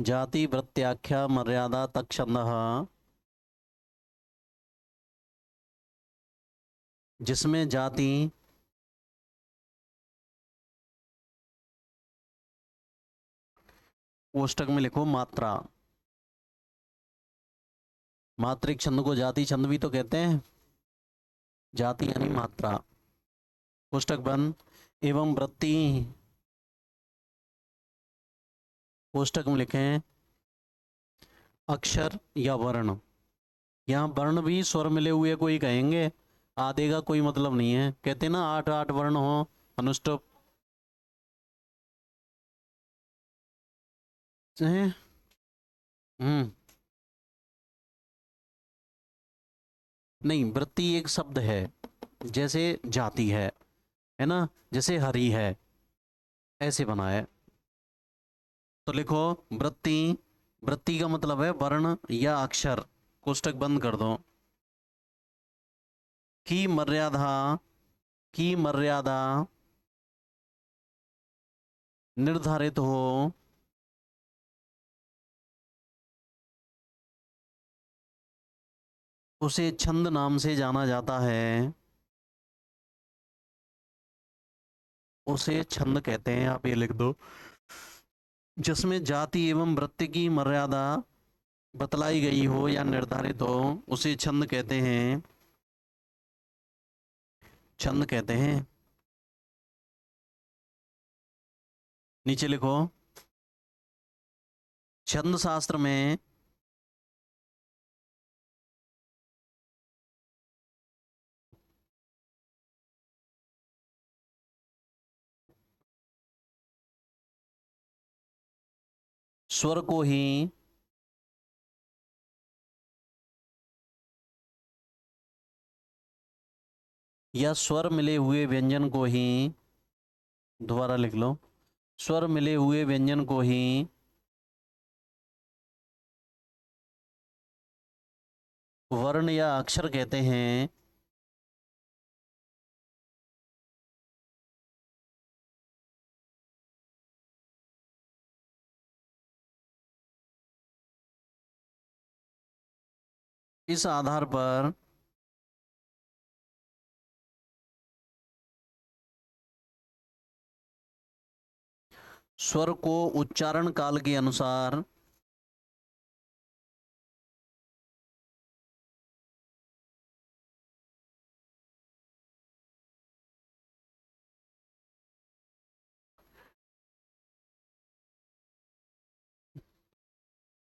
[SPEAKER 1] जाति वृत्त्याख्या मर्यादा तक छंदः, जिसमें जाति कोष्टक में लिखो मात्रा। मात्रिक छंद को जाति छंद भी तो कहते हैं। जाति यानी मात्रा, कोष्टक बंद, एवं वृत्ति, कोष्टक में लिखें अक्षर या वर्ण। यहाँ वर्ण भी स्वर मिले हुए को ही कहेंगे, आधे का कोई मतलब नहीं है। कहते ना 8 वर्ण हो अनुष्टुप, हैं? हम्म, नहीं, वृत्ति एक शब्द है, जैसे जाति है ना, जैसे हरि है, ऐसे बना है। तो लिखो वृत्ति, वृत्ति का मतलब है वर्ण या अक्षर, कोष्टक बंद कर दो, की मर्यादा, की मर्यादा निर्धारित हो उसे छंद नाम से जाना जाता है। उसे छंद कहते हैं, आप ये लिख दो। जिसमें जाति एवं वृत्ति की मर्यादा बतलाई गई हो या निर्धारित हो उसे छंद कहते हैं। छंद कहते हैं। नीचे लिखो छंद शास्त्र में स्वर को ही या स्वर मिले हुए व्यंजन को ही, दोबारा लिख लो, स्वर मिले हुए व्यंजन को ही वर्ण या अक्षर कहते हैं। इस आधार पर स्वर को उच्चारण काल के अनुसार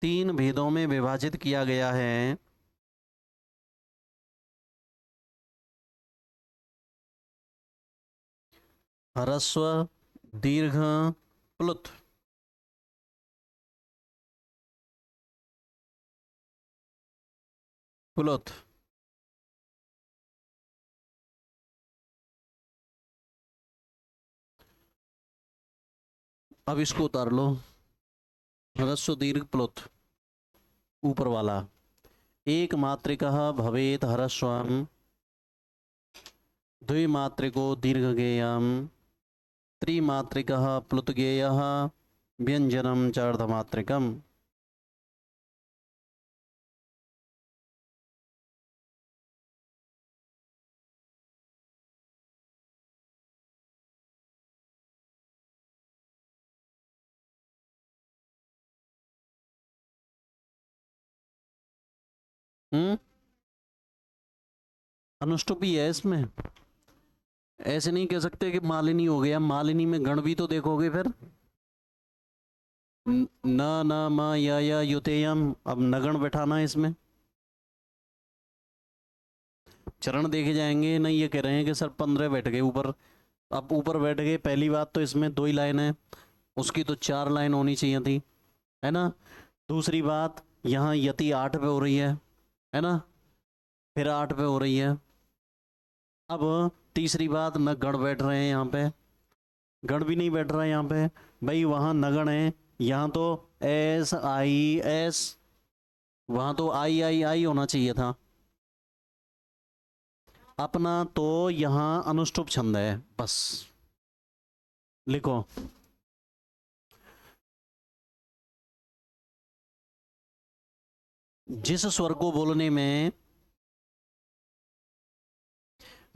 [SPEAKER 1] तीन भेदों में विभाजित किया गया है। ह्रस्व दीर्घ प्लुत। प्लुत। अब इसको उतार लो, ह्रस्व दीर्घ प्लुत ऊपर वाला। एक मात्रिकः भवेत् ह्रस्वं, द्विमात्रिको दीर्घगेयं, त्रिमात्रिकः प्लुतगेयः, व्यंजनं च अर्धमात्रिकम्। अनुष्टुप ही है इसमें, ऐसे नहीं कह सकते कि मालिनी हो गया। मालिनी में गण भी तो देखोगे फिर, न न म या युतेयम। अब नगण बैठाना है इसमें, चरण देखे जाएंगे। नहीं, ये कह रहे हैं कि सर 15 बैठ गए ऊपर। अब ऊपर बैठ गए, पहली बात तो इसमें 2 ही लाइन है, उसकी तो 4 लाइन होनी चाहिए थी, है ना। दूसरी बात, यहाँ यति 8 पे हो रही है ना, फिर 8 पे हो रही है। अब तीसरी बात, न गण बैठ रहे हैं यहाँ पे, गण भी नहीं बैठ रहा है यहाँ पे भाई। वहाँ नगण है, यहाँ तो एस आई एस, वहाँ तो आई आई आई होना चाहिए था। अपना तो यहाँ अनुष्टुप छंद है, बस लिखो। जिस स्वर को बोलने में,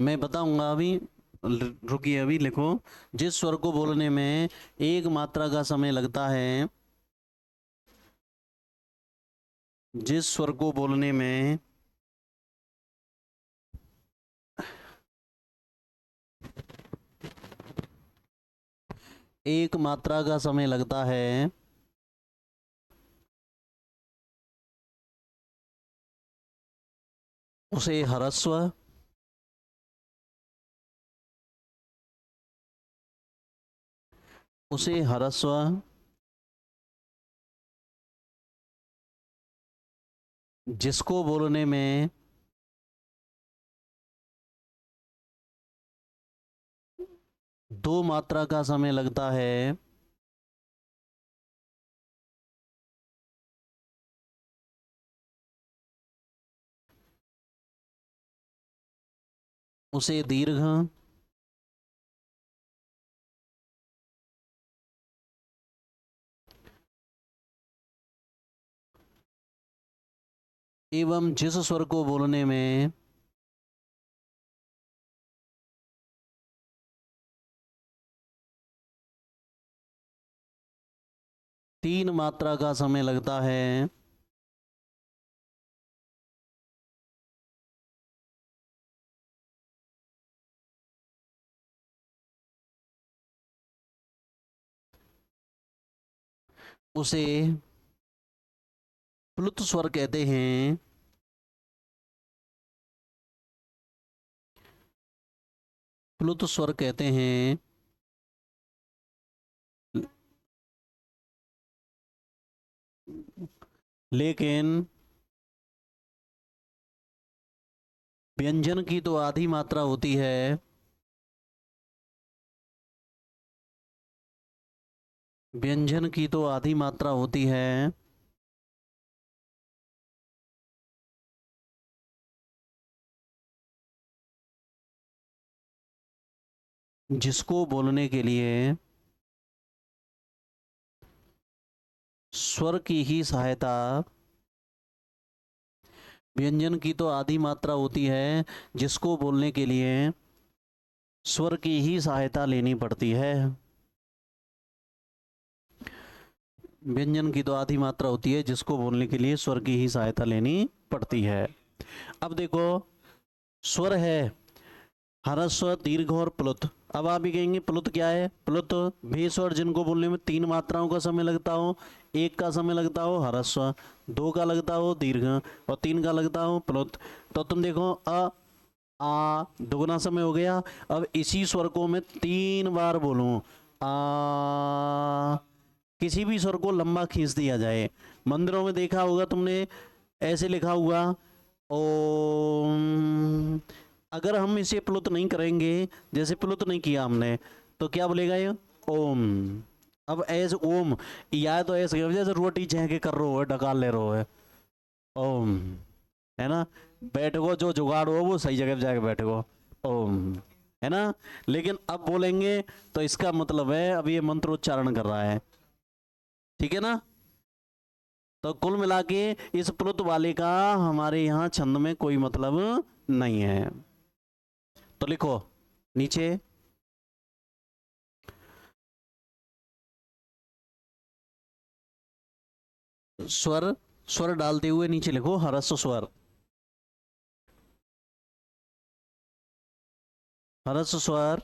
[SPEAKER 1] मैं बताऊंगा अभी, रुकिए अभी लिखो। जिस स्वर को बोलने में एक मात्रा का समय लगता है, जिस स्वर को बोलने में एक मात्रा का समय लगता है, उसे ह्रस्व, उसे ह्रस्व, जिसको बोलने में दो मात्रा का समय लगता है, उसे दीर्घ, एवं जिस स्वर को बोलने में तीन मात्रा का समय लगता है, उसे प्लुत स्वर कहते हैं। प्लुत स्वर कहते हैं। लेकिन व्यंजन की तो आधी मात्रा होती है, व्यंजन की तो आधी मात्रा होती है, जिसको बोलने के लिए स्वर की ही सहायता, व्यंजन की तो आधी मात्रा होती है, जिसको बोलने के लिए स्वर की ही सहायता लेनी पड़ती है। व्यंजन की तो आधी मात्रा होती है, जिसको बोलने के लिए स्वर की ही सहायता लेनी पड़ती है। अब देखो, स्वर है ह्रस्व दीर्घ और प्लुत। अब आप भी कहेंगे प्लुत क्या है? प्लुत वे स्वर जिनको बोलने में 3 मात्राओं का समय लगता हो, 1 का समय लगता हो ह्रस्व, 2 का लगता हो दीर्घ और 3 का लगता हो प्लुत। तो तुम देखो, अ आ दुगना समय हो गया। अब इसी स्वर को मैं 3 बार बोलूं, आ, किसी भी स्वर को लंबा खींच दिया जाए। मंदिरों में देखा होगा तुमने, ऐसे लिखा हुआ ओम। अगर हम इसे प्लुत नहीं करेंगे, जैसे प्लुत नहीं किया हमने, तो क्या बोलेगा ये ओम। अब ऐसे ओम, या तो ऐसे जैसे रोटी चह के कर रहे हो, डकाल ले रहे हो, ओम, है ना। बैठो, जो जुगाड़ हो वो सही जगह पे जाके बैठो, ओम, है ना। लेकिन अब बोलेंगे तो इसका मतलब है अब ये मंत्रोच्चारण कर रहा है, ठीक है ना। तो कुल मिला के इस प्लुत वाले का हमारे यहाँ छंद में कोई मतलब नहीं है। तो लिखो नीचे, स्वर, स्वर डालते हुए नीचे लिखो हरस्व स्वर, हरस्व स्वर।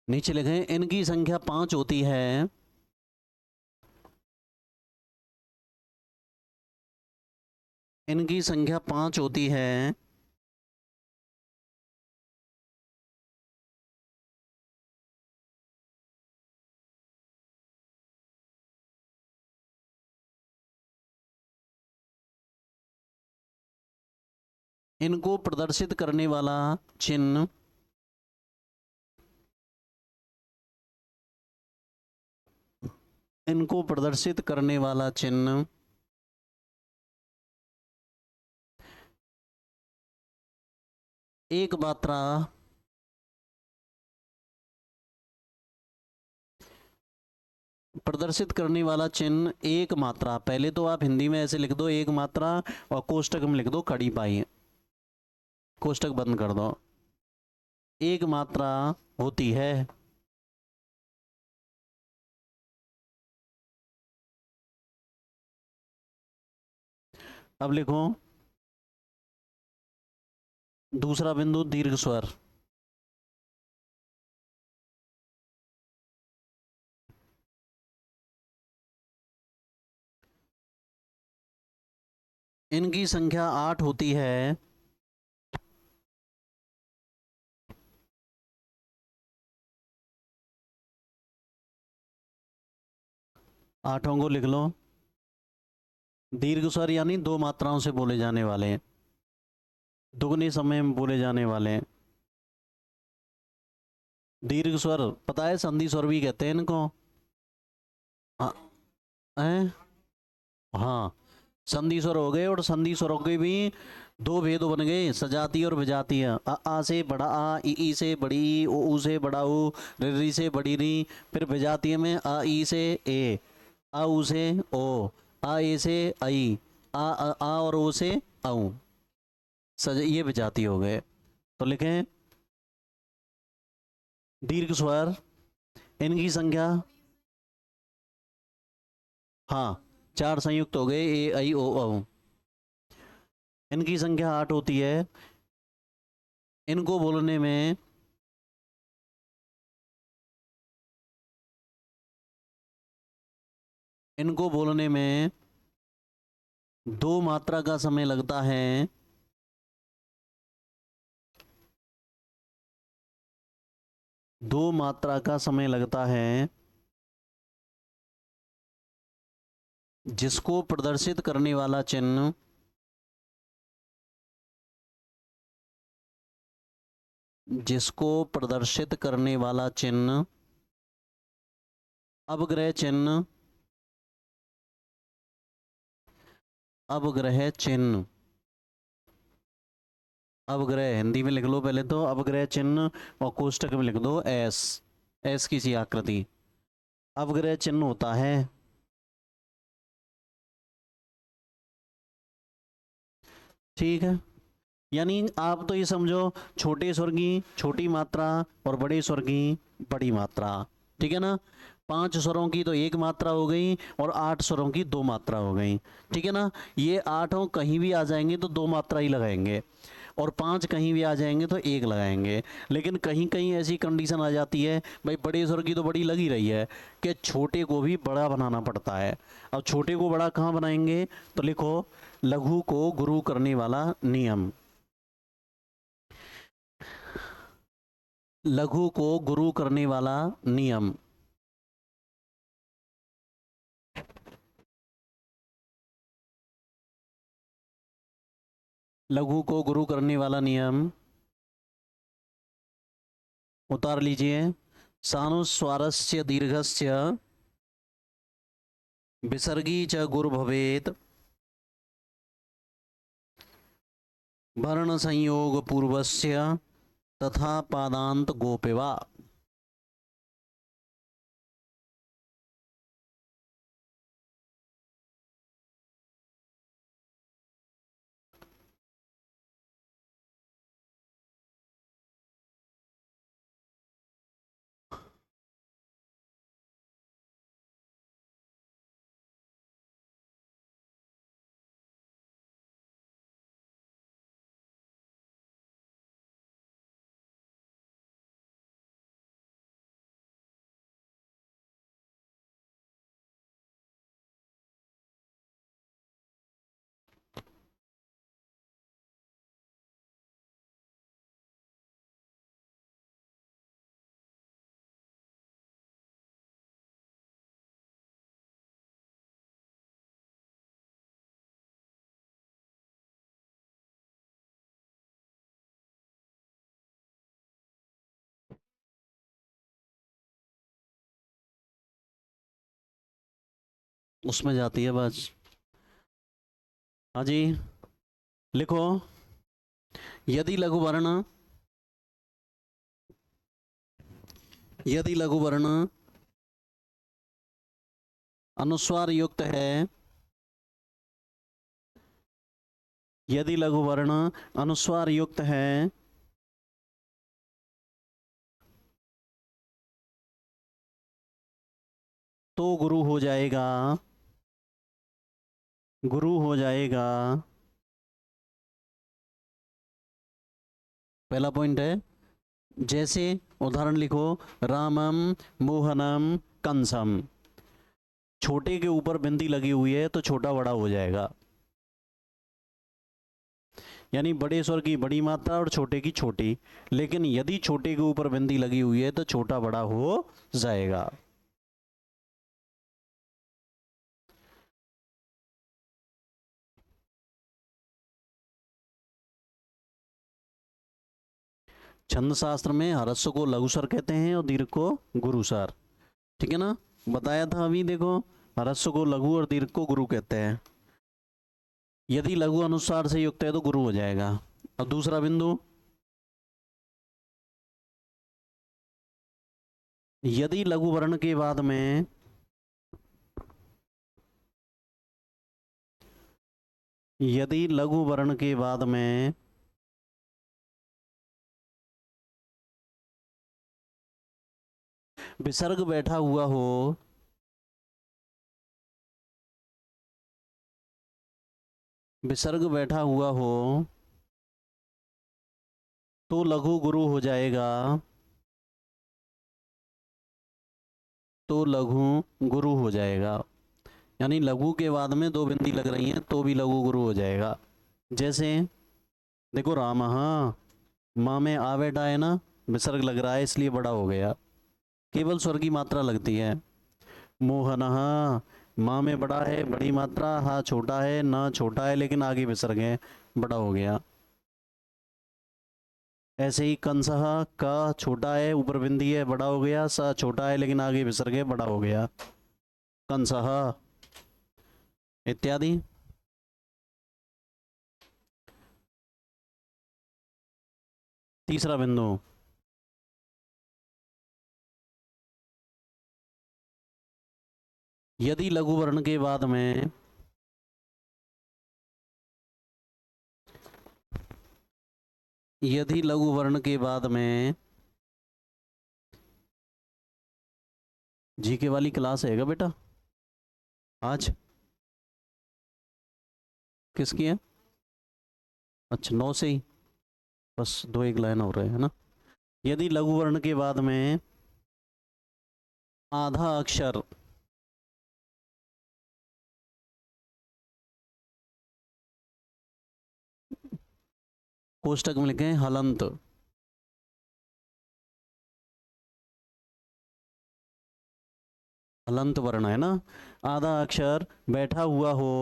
[SPEAKER 1] नीचे लिखें इनकी संख्या 5 होती है। इनकी संख्या 5 होती है। इनको प्रदर्शित करने वाला चिन्ह, इनको प्रदर्शित करने वाला चिन्ह एक मात्रा, प्रदर्शित करने वाला चिन्ह एक मात्रा। पहले तो आप हिंदी में ऐसे लिख दो एक मात्रा, और कोष्टक में लिख दो खड़ी पाई, कोष्टक बंद कर दो। एक मात्रा होती है। अब लिखो दूसरा बिंदु दीर्घ स्वर। इनकी संख्या 8 होती है। आठों को लिख लो। दीर्घ स्वर यानी 2 मात्राओं से बोले जाने वाले हैं, दुगने समय में बोले जाने वाले हैं। दीर्घ स्वर पता है, संधि स्वर भी कहते हैं इनको। हाँ, हैं? हाँ, संधि स्वर हो गए, और संधि स्वरों के भी 2 भेद बन गए, सजातीय और विजातीय। आ से बड़ा आ, ई से बड़ी ई, ऊ से बड़ा ऊ, री से बड़ी री। फिर विजातीय में आ ई से ए, आ ऊ से ओ, आ ए से आई, आ और ओ से आऊ। ये विजातीय हो गए। तो लिखें दीर्घ स्वर, इनकी संख्या, हाँ 4 संयुक्त हो गए, ए आई ओ औ। इनकी संख्या 8 होती है। इनको बोलने में इनको बोलने में 2 मात्रा का समय लगता है। 2 मात्रा का समय लगता है, जिसको प्रदर्शित करने वाला चिन्ह, जिसको प्रदर्शित करने वाला चिन्ह अपग्रह चिन्ह, अपग्रह चिन्ह, अपग्रह हिंदी में लिख लो पहले तो, अपग्रह चिन्ह, और कोष्टक में लिख दो एस, एस की सी आकृति अपग्रह चिन्ह होता है। ठीक है, यानी आप तो ये समझो छोटे स्वर की छोटी मात्रा और बड़े स्वर की बड़ी मात्रा, ठीक है ना। 5 स्वरों की तो 1 मात्रा हो गई, और 8 स्वरों की 2 मात्रा हो गई, ठीक है ना। ये 8 कहीं भी आ जाएंगे तो 2 मात्रा ही लगाएंगे। और 5 कहीं भी आ जाएंगे तो 1 लगाएंगे। लेकिन कहीं कहीं ऐसी कंडीशन आ जाती है, भाई बड़े स्वर की तो बड़ी लगी रही है, कि छोटे को भी बड़ा बनाना पड़ता है। अब छोटे को बड़ा कहाँ बनाएंगे, तो लिखो लघु को गुरु करने वाला नियम। लघु को गुरु करने वाला नियम। लघु को गुरु करने वाला नियम उतार लीजिए। सानुस्वारस्य दीर्घस्य विसर्गी च गुरु भवेत् वर्ण संयोग पूर्वस्य तथा पादांत गोपेवा। उसमें जाती है बस। हाँ जी, लिखो यदि लघु वर्ण, यदि लघु वर्ण अनुस्वार युक्त है, यदि लघु वर्ण अनुस्वार युक्त है तो गुरु हो जाएगा, गुरु हो जाएगा। पहला पॉइंट है, जैसे उदाहरण लिखो, रामम मोहनम कंसम। छोटे के ऊपर बिंदी लगी हुई है तो छोटा बड़ा हो जाएगा, यानी बड़े स्वर की बड़ी मात्रा और छोटे की छोटी। लेकिन यदि छोटे के ऊपर बिंदी लगी हुई है तो छोटा बड़ा हो जाएगा। छंद शास्त्र में ह्रस्व को लघु स्वर कहते हैं और दीर्घ को गुरु स्वर। ठीक है ना, बताया था अभी। देखो ह्रस्व को लघु और दीर्घ को गुरु कहते हैं। यदि लघु अनुस्वार से युक्त है तो गुरु हो जाएगा। अब दूसरा बिंदु, यदि लघु वर्ण के बाद में, यदि लघु वर्ण के बाद में विसर्ग बैठा हुआ हो, विसर्ग बैठा हुआ हो तो लघु गुरु हो जाएगा, तो लघु गुरु हो जाएगा। यानी लघु के बाद में 2 बिंदी लग रही हैं तो भी लघु गुरु हो जाएगा। जैसे देखो राम, हाँ माँ में आ बैठा है ना, विसर्ग लग रहा है इसलिए बड़ा हो गया, केवल स्वर की मात्रा लगती है। मोहन, हाँ माँ में बड़ा है, बड़ी मात्रा, हाँ छोटा है ना, छोटा है लेकिन आगे विसर्ग है, बड़ा हो गया। ऐसे ही कंसह, का छोटा है ऊपर बिंदी है, बड़ा हो गया। सा छोटा है लेकिन आगे विसर्ग है, बड़ा हो गया कंसह इत्यादि। तीसरा बिंदु, यदि लघु वर्ण के बाद में, यदि लघु वर्ण के बाद में जीके वाली क्लास है क्या बेटा आज? किसकी है? अच्छा 9 से ही। बस 2 एक लाइन हो रहे है ना। यदि लघु वर्ण के बाद में आधा अक्षर कोष्टक में लिखें हलंत, हलंत वर्ण है ना, आधा अक्षर बैठा हुआ हो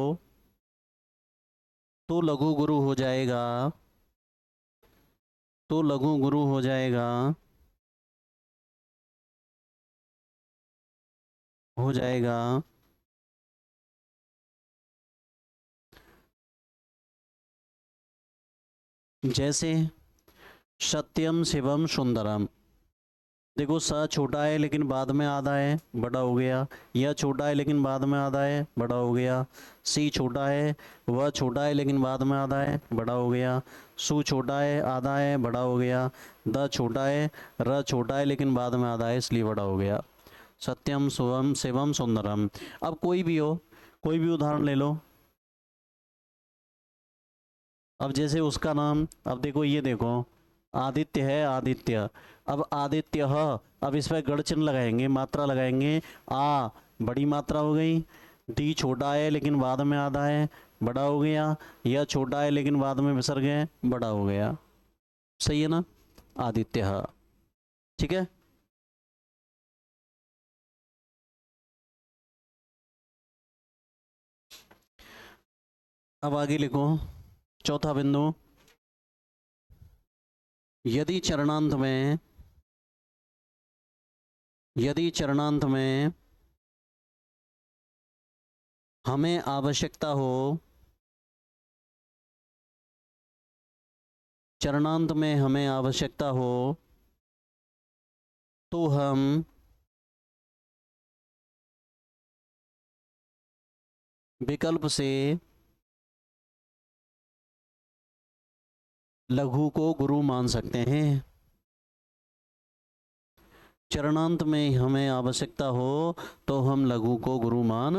[SPEAKER 1] तो लघु गुरु हो जाएगा, तो लघु गुरु हो जाएगा, हो जाएगा जैसे सत्यम शिवम सुंदरम। देखो स छोटा है लेकिन बाद में आधा है, बड़ा हो गया। यह छोटा है लेकिन बाद में आधा है, बड़ा हो गया। सी छोटा है, वह छोटा है लेकिन बाद में आधा है, बड़ा हो गया। सु छोटा है, आधा है, बड़ा हो गया। द छोटा है, र छोटा है लेकिन बाद में आधा है, इसलिए बड़ा हो गया। सत्यम शिवम शिवम सुंदरम। अब कोई भी हो, कोई भी उदाहरण ले लो। अब जैसे उसका नाम, अब देखो ये देखो आदित्य है, आदित्य। अब आदित्य ह, अब इस पर गढ़ चिन्ह लगाएंगे, मात्रा लगाएंगे। आ बड़ी मात्रा हो गई। डी छोटा है लेकिन बाद में आधा है, बड़ा हो गया। यह छोटा है लेकिन बाद में विसर्ग है, बड़ा हो गया। सही है ना, आदित्य ह। ठीक है। अब आगे लिखो चौथा बिंदु। यदि चरणांत में, यदि चरणांत में हमें आवश्यकता हो, चरणांत में हमें आवश्यकता हो तो हम विकल्प से लघु को गुरु मान सकते हैं। चरणांत में हमें आवश्यकता हो तो हम लघु को गुरु मान,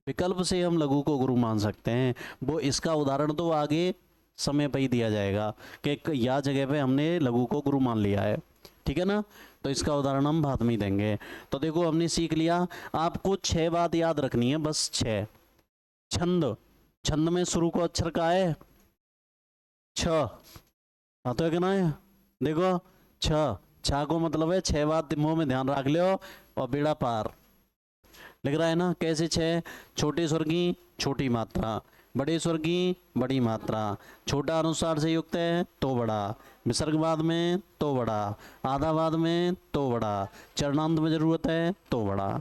[SPEAKER 1] विकल्प से हम लघु को गुरु मान सकते हैं। वो इसका उदाहरण तो आगे समय पर ही दिया जाएगा कि या जगह पे हमने लघु को गुरु मान लिया है, ठीक है ना। तो इसका उदाहरण हम बाद में ही देंगे। तो देखो हमने सीख लिया, आपको 6 बात याद रखनी है, बस 6। छंद, छंद में शुरू को अक्षर का है छ, तो है कि ना है, देखो छ, छा को मतलब है 6 बात मुंह में ध्यान रख लो और बेड़ा पार। लिख रहा है ना कैसे 6, छोटे स्वर की छोटी मात्रा, बड़े स्वर की बड़ी मात्रा, छोटा अनुसार से युक्त है तो बड़ा, विसर्ग बाद में तो बड़ा, आधा बाद में तो बड़ा, चरणांत में जरूरत है तो बड़ा।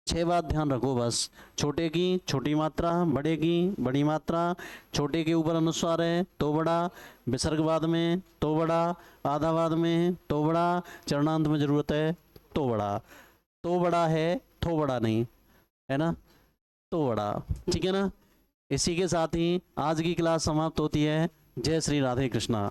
[SPEAKER 1] 6 बात ध्यान रखो बस। छोटे की छोटी मात्रा, बड़े की बड़ी मात्रा, छोटे के ऊपर अनुस्वार है तो बड़ा, विसर्ग बाद में तो बड़ा, आधा बाद में तो बड़ा, चरणांत में जरूरत है तो बड़ा। तो बड़ा है, तो बड़ा नहीं है ना, तो बड़ा। ठीक है ना। इसी के साथ ही आज की क्लास समाप्त होती है। जय श्री राधे कृष्णा।